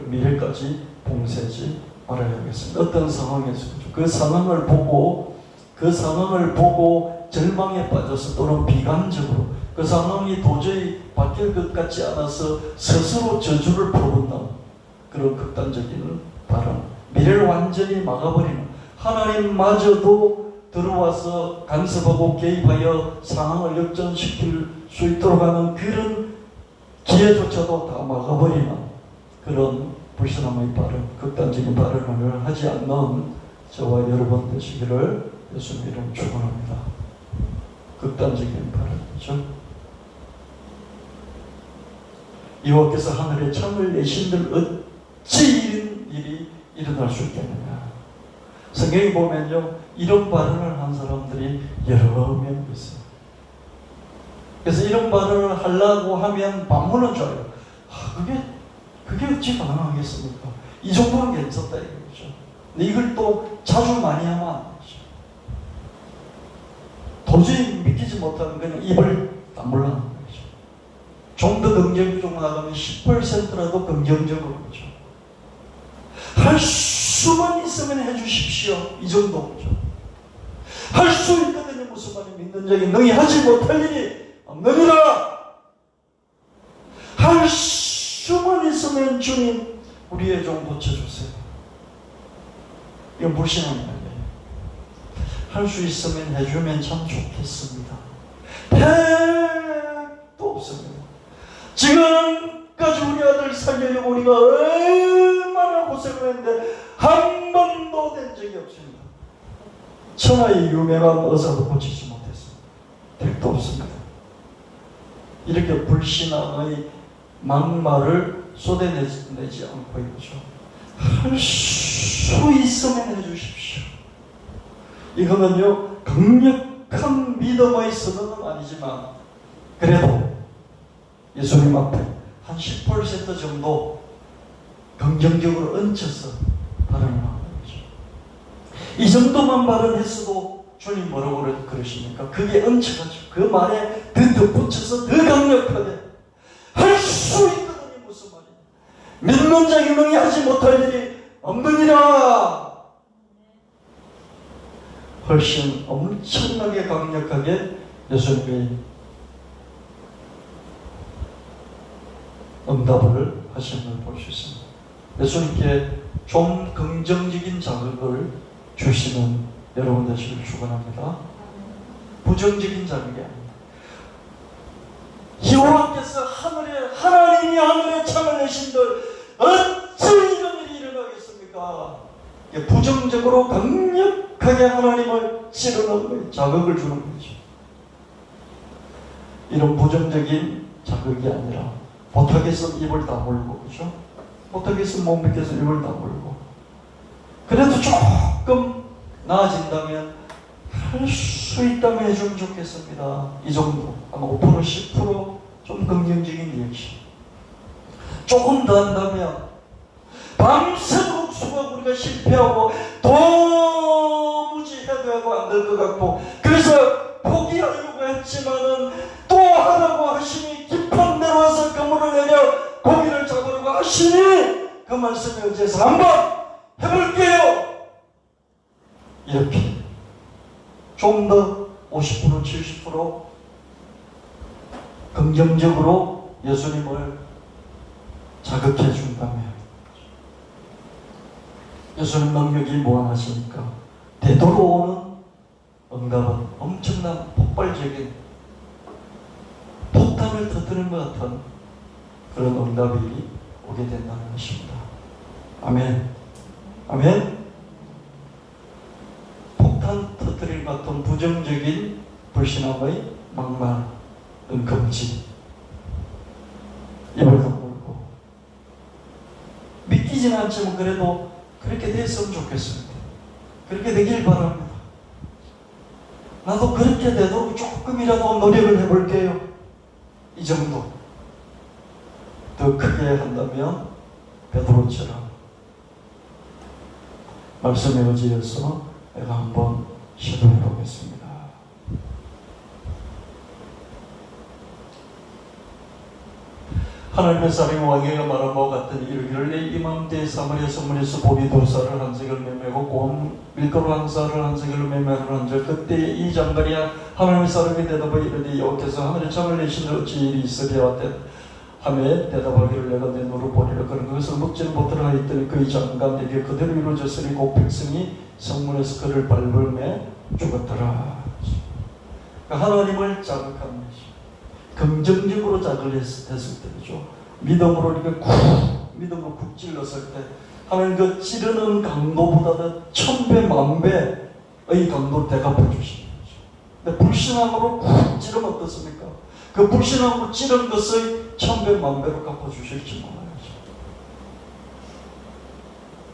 미래까지 봉쇄하지 말아야 하겠습니다. 어떤 상황에서 그 상황을 보고 절망에 빠져서 또는 비관적으로 그 상황이 도저히 바뀔 것 같지 않아서 스스로 저주를 퍼붓는 그런 극단적인 발언, 미래를 완전히 막아버리는, 하나님마저도 들어와서 간섭하고 개입하여 상황을 역전시킬 수 있도록 하는 그런 기회조차도 다 막아버리는 그런 불신앙의 발언, 극단적인 발언을 하지 않는 저와 여러분 되시기를 예수님 이름 축원합니다. 극단적인 발언이죠. 여호와께서 하늘에 창을 내신들 어찌 이런 일이 일어날 수 있겠느냐. 성경에 보면요, 이런 발언을 한 사람들이 여러 명 있어요. 그래서 이런 발언을 하려고 하면 반문은 줘요. 그게 어찌 가능하겠습니까? 이 정도는 괜찮다 이거죠. 근데 이걸 또 자주 많이 하면 안 되죠. 도저히 믿기지 못하는 그냥 입을 다물라는 거죠. 좀 더 긍정적으로 나가면 10%라도 긍정적으로 그렇죠. 할 수만 있으면 해주십시오. 이 정도죠. 할 수 있거든요. 무슨 말이 믿는 자에게 너희 하지 못할 일이 없느니라. 할 수만 있으면 주님 우리의 종 고쳐주세요. 이건 불신앙이 아니에요. 할 수 있으면 해주면 참 좋겠습니다. 택도 없습니다. 지금까지 우리 아들 살려고 우리가 얼마나 고생을 했는데 한 번도 된 적이 없습니다. 천하의 유명한 의사도 고치지 못했습니다. 택도 없습니다. 이렇게 불신앙의 막말을 쏟아내지 않고 있죠. 할 수 있으면 해주십시오. 이거는요, 강력한 믿음의 선언은 아니지만 그래도 예수님 앞에 한 10% 정도 긍정적으로 얹혀서 발언을 하는 거죠. 이 정도만 발언했어도 주님 뭐라고 그러십니까? 그게 얹혀가지고 그 말에 더 덧붙여서 더 강력하게 할 수 있거든요. 무슨 말이에요? 믿는 자에게 능히 하지 못할 일이 없느니라. 훨씬 엄청나게 강력하게 예수님이 응답을 하시는 걸 볼 수 있습니다. 예수님께 좀 긍정적인 자극을 주시는 여러분 되시길 축원합니다. 부정적인 자극이 아닙니다. 여호와께서 하나님이 하늘에 창을 내신들 어찌 이런 일이 일어나겠습니까? 부정적으로 강력한 강력하게 하나님을 찌르는 거예요. 자극을 주는 거죠. 이런 부정적인 자극이 아니라 못하겠으면 입을 다물고, 그죠? 못하겠으면 못 믿겠으면 입을 다물고, 그래도 조금 나아진다면 할 수 있다면 해주면 좋겠습니다. 이 정도. 아마 5%, 10%좀 긍정적인 리액션. 조금 더 한다면 밤새도록 수고 우리가 실패하고 도무지 해도 하고 안 될 것 같고, 그래서 포기하려고 했지만은 또 하라고 하시니 깊은 데로 와서 그물을 내려 고기를 잡으려고 하시니 그 말씀에 의지해서 한번 해볼게요. 이렇게 좀 더 50%, 70% 긍정적으로 예수님을 자극해 준다면, 예수님 능력이 무한하시니까 되돌아오는 응답은 엄청난 폭발적인 폭탄을 터뜨리는 것 같은 그런 응답이 오게 된다는 것입니다. 아멘. 아멘. 폭탄 터뜨릴 것 같은 부정적인 불신앙의 막말, 금지, 입을 다물고, 믿기지는 않지만 그래도 그렇게 됐으면 좋겠습니다. 그렇게 되길 바랍니다. 나도 그렇게 되도록 조금이라도 노력을 해볼게요. 이 정도. 더 크게 한다면 베드로처럼 말씀에 의지해서 내가 한번 시도해 보겠습니다. 하나님의 사랑의 왕에게 말한 바와 같은 이르기를 내 이맘때 사마리아 선물에서 고기 2살을 한 세겔 매매고 고운 밀가루 1쌀을 한 세겔로 매매하는 한절, 그때 이 장관이 하나님의 사람이 대답하여 이르되 여호와께서 하늘에 창을 내시는 어찌 일이 있으랴 하며 대답하기를 내가 내 눈으로 보리라. 그런 것을 먹지는 못하라 하였더니 그의 장관에게 그대로 이루어졌으니 곧 백성이 성문에서 그를 밟으며 죽었더라. 하나님을 자극하는 것이 긍정적으로 자극했을 때죠. 믿음으로 이렇게 믿음으로 쿡 찔렀을 때 하나님 그 찌르는 강도보다도 1000배, 1000배의 강도를 대갚아 주시는 거죠. 근데 불신앙으로 쿡 찌르면 어떻습니까? 그 불신앙으로 찌른 것을 1000배, 1000배로 갚아 주실지 몰라야죠.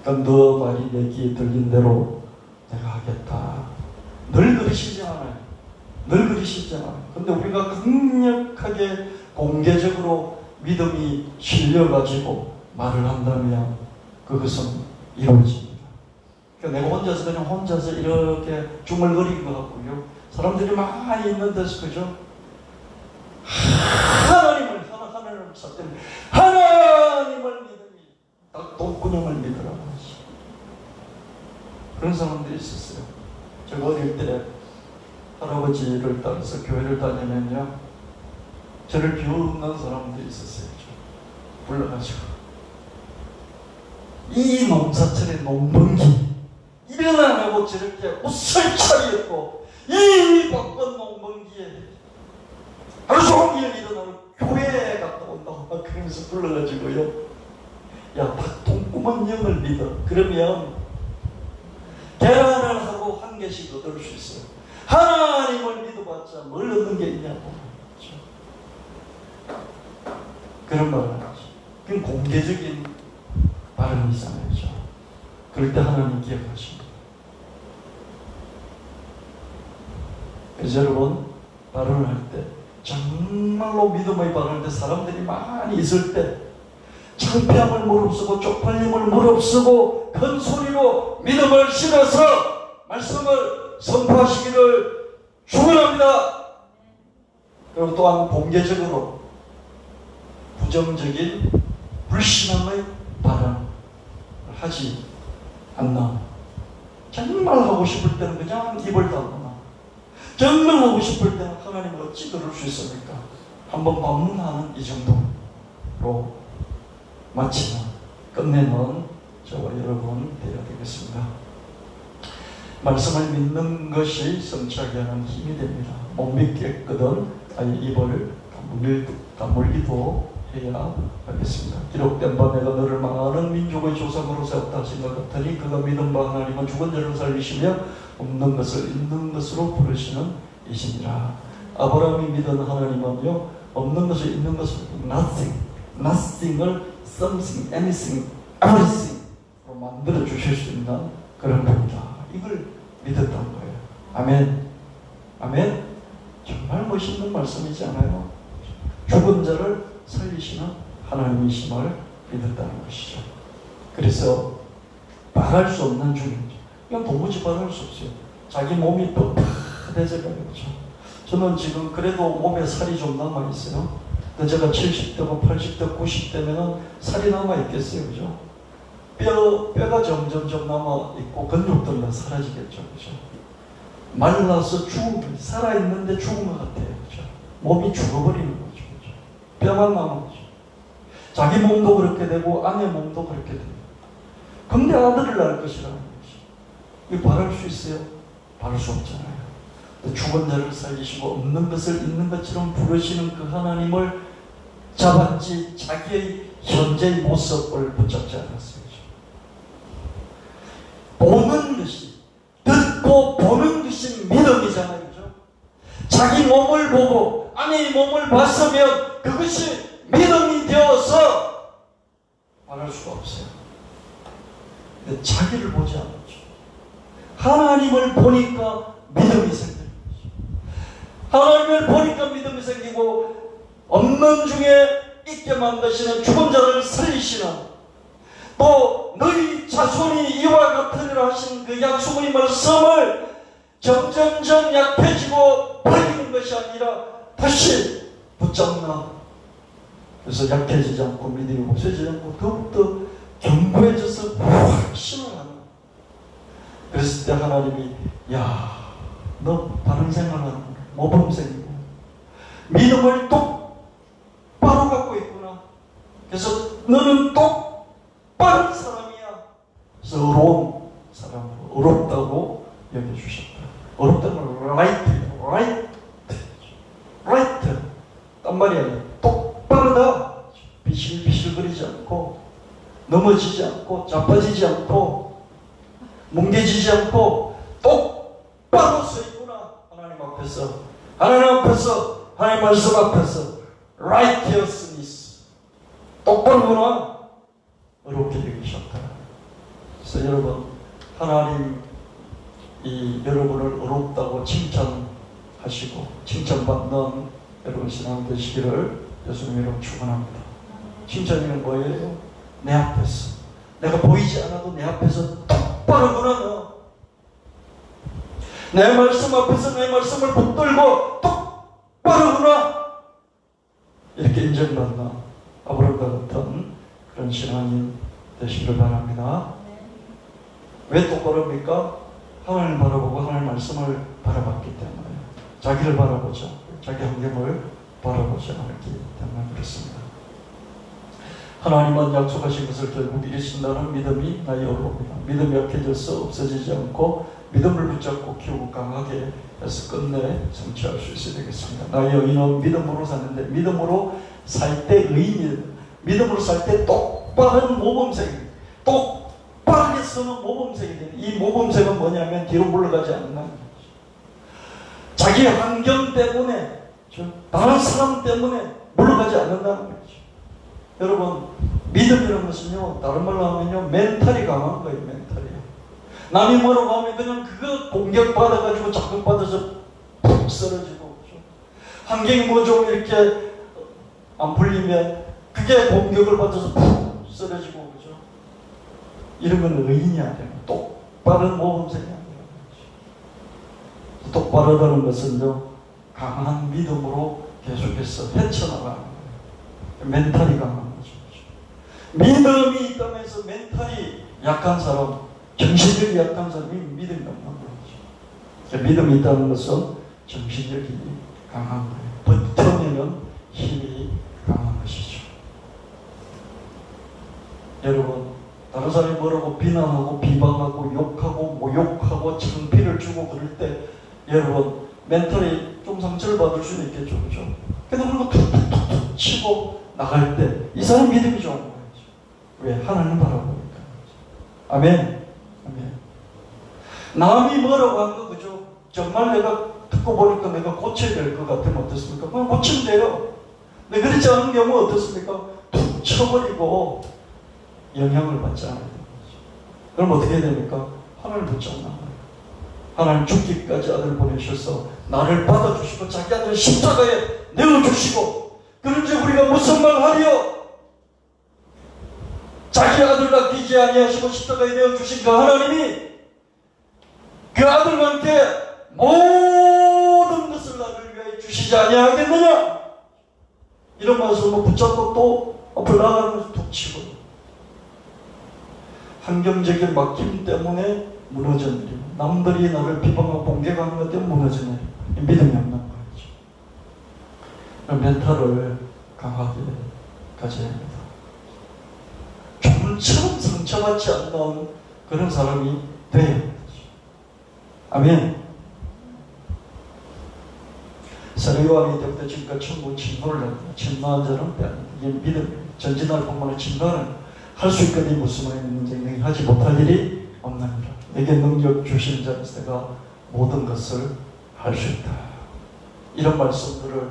그러니까 너 말이 내 귀에 들린 대로 내가 하겠다. 늘 그러시지 않아요. 늘 그러시지 않아요. 근데 우리가 강력하게 공개적으로 믿음이 실려가지고 말을 한다면 그것은 이루어집니다. 그러니까 내가 혼자서 이렇게 중얼거리는 것 같고요. 사람들이 많이 있는 데서, 그죠? 하나님을 찾되 하나님을 믿음이 딱 똥구녕을 믿으라고 하시. 그런 사람들이 있었어요. 제가 어릴 때 할아버지를 따라서 교회를 다니면요, 저를 비웃는 사람들이 있었어요. 불러가지고 이 농사철의 농번기 일어나고 저렇게 옷을 차렸고 이 바쁜 농번기에 하루 종일 일어나고 교회에 갔다 온다고 막 그러면서 불러가지고요, 야 닭똥구멍 영을 믿어. 그러면 계란을 하고 한 개씩 얻을 수 있어요. 하나님을 믿어봤자 뭘 얻는 게 있냐고. 그렇죠? 그런 말을 하죠. 그건 공개적인 발언이잖아요. 그렇죠? 그럴 때 하나님 기억하십니다. 그래서 여러분, 발언을 할 때 정말로 믿음의 발언할 때 사람들이 많이 있을 때 창피함을 무릅쓰고 쪽팔림을 무릅쓰고 큰 소리로 믿음을 실어서 말씀을 선포하시기를 축원합니다. 그리고 또한 공개적으로 부정적인 불신앙의 발언을 하지 않나. 정말 하고 싶을 때는 그냥 입을 닫거나, 정말 하고 싶을 때는 하나님 어찌 그럴 수 있습니까? 한번 방문하는 이 정도로 마치는, 끝내는 저와 여러분 되어야 되겠습니다. 말씀을 믿는 것이 성취하게 하는 힘이 됩니다. 못 믿겠거든 아예 입을 다물기도 해야 하겠습니다. 기록된 바 내가 너를 많은 민족의 조상으로 세웠다 하신 것 같으니 그가 믿은 바 하나님은 죽은 자를 살리시며 없는 것을 있는 것으로 부르시는 이시니라. 아브라함이 믿은 하나님은요, 없는 것을 있는 것으로 nothing을 something, anything, everything로 만들어 주실 수 있는 그런 겁니다. 이걸 믿었던 거예요. 아멘. 아멘. 정말 멋있는 말씀이지 않아요? 죽은 자를 살리시는 하나님이심을 믿었다는 것이죠. 그래서 말할 수 없는 죽음이죠. 그냥 도무지 말할 수 없어요. 자기 몸이 또 파대져가요. 저는 지금 그래도 몸에 살이 좀 남아있어요. 근데 제가 70대고 80대, 90대면 살이 남아있겠어요. 그죠? 뼈가 점점점 남아있고 근육들은 다 사라지겠죠. 그죠? 말라서 죽은, 살아있는데 죽은 것 같아요. 그죠? 몸이 죽어버리는 거죠. 그죠? 뼈만 남은 거죠. 자기 몸도 그렇게 되고 아내 몸도 그렇게 돼요. 근데 아들을 낳을 것이라는 거죠. 이거 바랄 수 있어요? 바랄 수 없잖아요. 죽은 자를 살리시고 없는 것을 있는 것처럼 부르시는 그 하나님을 잡았지 자기의 현재의 모습을 붙잡지 않았어요. 보는 것이, 듣고 보는 것이 믿음이잖아요. 그죠? 자기 몸을 보고 아내의 몸을 봤으면 그것이 믿음이 되어서 말할 수가 없어요. 근데 자기를 보지 않았죠. 하나님을 보니까 믿음이 생깁니다. 하나님을 보니까 믿음이 생기고 없는 중에 있게 만드시는 죽은 자를 살리시는 또 너희 자손이 이와 같으리라 하신 그 약속의 말씀을 점점점 약해지고 버리는 것이 아니라 다시 붙잡나. 그래서 약해지지 않고 믿음이 없어지지 않고 더욱더 견고해져서 확신을 하는. 그랬을 때 하나님이 너 다른 생각하는 모범생이고 믿음을 똑바로 갖고 있구나. 그래서 너는 똑바른 사람이야. 그래서 의로운 사람으로 의롭다고 여겨주셨다. 의롭다는 right 딴 말이 아니야. 똑바르다. 비실비실거리지 않고 넘어지지 않고 자빠지지 않고 뭉개지지 않고 똑바로 서 있구나. 하나님 앞에서 하나님 말씀 앞에서 righteousness 똑바르구나. 의롭게 여기셨다. 그래서 여러분 하나님 여러분을 의롭다고 칭찬하시고 칭찬받는 여러분 신앙 되시기를 예수님 이름 축원합니다. 칭찬이는 뭐예요? 내 앞에서 내가 보이지 않아도 내 앞에서 똑바르구나. 너 내 말씀 앞에서 내 말씀을 붙들고 똑바르구나. 이렇게 인정받는 아브라함과 같은 그런 신앙인 되시기를 바랍니다. 왜 똑바릅니까? 하나님을 바라보고 하나님 말씀을 바라봤기 때문에 자기를 바라보자 자기 환경을 바라보지 않았기 때문에 그렇습니다. 하나님은 약속하신 것을 결국 이루신다는 믿음이 나의 어로입니다. 믿음이 약해져서 없어지지 않고 믿음을 붙잡고 키우고 강하게 해서 끝내 성취할 수 있어야 되겠습니다. 나의 의인은 믿음으로 사는데 믿음으로 살 때 의인이다. 믿음으로 살 때 똑바른 모범생입니다. 똑바르게 서는 모범생입니다. 이 모범생은 뭐냐면 뒤로 물러가지 않는 거죠. 자기 환경 때문에 다른 사람 때문에 물러가지 않는다는 거죠. 여러분 믿음이라는 것은요 다른 말로 하면요 멘탈이 강한 거예요. 멘탈이요. 남이 뭐라고 하면 그냥 그거 공격받아가지고 자극받아서 푹 쓰러지고 그렇죠? 환경이 뭐 좀 이렇게 안 풀리면 그게 공격을 받아서 푹 쓰러지고 그죠? 이런 건 의인이 아니에요. 똑바른 모범생이 아니에요. 똑바르다는 것은요 강한 믿음으로 계속해서 헤쳐나가는 거예요. 멘탈이 강한 거죠. 믿음이 있다면서 멘탈이 약한 사람, 정신력이 약한 사람이 믿음이 없는 거죠. 믿음이 있다는 것은 정신력이 강한 거예요. 버텨내는 힘이 강한 것이죠. 여러분, 다른 사람이 뭐라고 비난하고 비방하고 욕하고 모욕하고 창피를 주고 그럴 때 여러분 멘탈이 좀 상처를 받을 수는 있겠죠. 그죠? 근데 그런 거 툭툭툭툭 치고 나갈 때 이 사람 믿음이 좋은 거예요. 왜? 하나님 바라보니까. 아멘. 아멘. 남이 뭐라고 한 거 그죠? 정말 내가 듣고 보니까 내가 고쳐야 될 것 같으면 어떻습니까? 그럼 고치면 돼요. 근데 그렇지 않은 경우 어떻습니까? 툭 쳐버리고 영향을 받지 않아야 되는 거죠. 그럼 어떻게 해야 됩니까? 하나님 붙잡나 거예요. 하나님 죽기까지 아들 보내셔서 나를 받아주시고 자기 아들 십자가에 내어주시고 그런지 우리가 무슨 말 하리요? 자기 아들 아끼지 아니하시고 십자가에 내어주신 그 하나님이 그 아들과 함께 모든 것을 나를 위하여 주시지 아니하겠느냐? 이런 말씀을 붙잡고 또 앞을 나가면서 툭 치고 환경적인 막힘 때문에 무너져 내리고 남들이 나를 비방하고 공격하는 것 때문에 무너져 내리고 믿음이 없는 거죠. 멘탈을 강하게 가져야 합니다. 좀처럼 상처받지 않는 그런 사람이 되어야 합니다. 아멘. 세례요한이 때부터 지금까지 천국 진노를 합니다. 진노한 자는 이게 믿음, 전진할 뿐만 아니라 진노는 할 수 있거든 무슨 말이 있는지 너희 하지 못할 일이 없느니라. 내게 능력 주신 자로서 내가 모든 것을 할 수 있다. 이런 말씀들을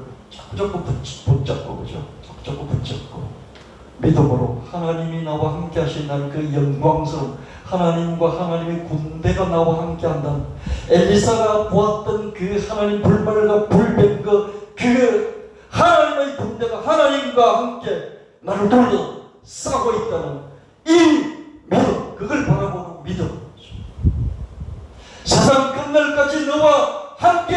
자꾸 붙잡고 그죠? 자꾸 붙잡고 믿음으로 하나님이 나와 함께 하신다는 그 영광스러운 하나님과 하나님의 군대가 나와 함께 한다는 엘리사가 보았던 그 하나님 불말과 불뱀 그 하나님의 군대가 하나님과 함께 나를 돌려 싸고 있다는 이 믿음, 그걸 바라보는 믿음. 세상 끝날까지 너와 함께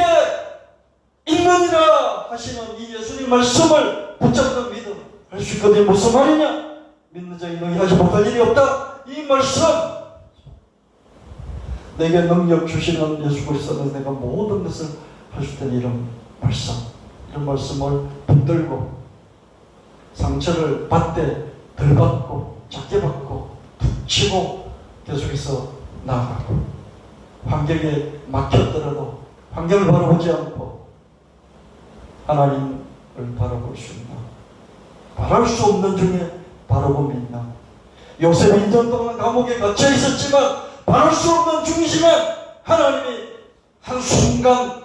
있느니라 하시는 이 예수님 말씀을 붙잡는 믿음 할 수 있거든. 무슨 말이냐? 믿는 자이 너희 하지 못할 일이 없다. 이 말씀 내게 능력 주시는 예수 그리스도는 내가 모든 것을 할 수 있다는 이런 말씀을 붙들고 상처를 받되 덜 받고 작게 받고 툭 치고 계속해서 나아가고 환경에 막혔더라도 환경을 바라보지 않고 하나님을 바라볼 수 있나? 바랄 수 없는 중에 바라봄이 있나? 요셉이 2년 동안 감옥에 갇혀 있었지만 바랄 수 없는 중이지만 하나님이 한순간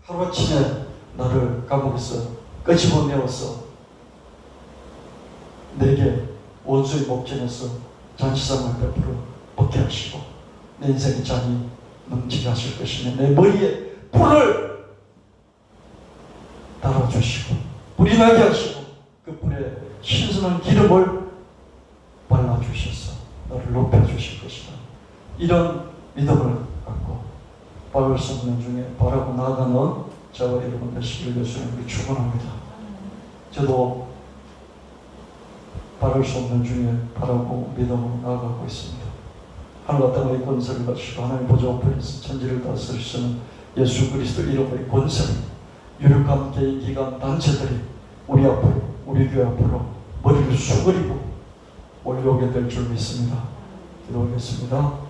하루아침에 나를 감옥에서 끄집어내어서 내게 원수의 목전에서 잔치상을 베풀어 먹게 하시고 내 인생의 잔이 넘치게 하실 것이며 내 머리에 불을 달아주시고 불이 나게 하시고 그 불에 신선한 기름을 발라주셔서 너를 높여주실 것이다. 이런 믿음을 갖고 바랄 수 없는 중에 바라고 나아가는 저와 여러분 되시길 예수님을 축원합니다. 저도 바랄 수 없는 중에 바라고 믿음으로 나아가고 있습니다. 하늘과 땅의 권세를 가지시고 하나님 보좌 앞에서 천지를 다스리시는 예수 그리스도 이름의 권세를 유력한 개인 기관 단체들이 우리 앞으로 우리 교회 앞으로 머리를 수그리고 올려오게 될 줄 믿습니다. 기도하겠습니다.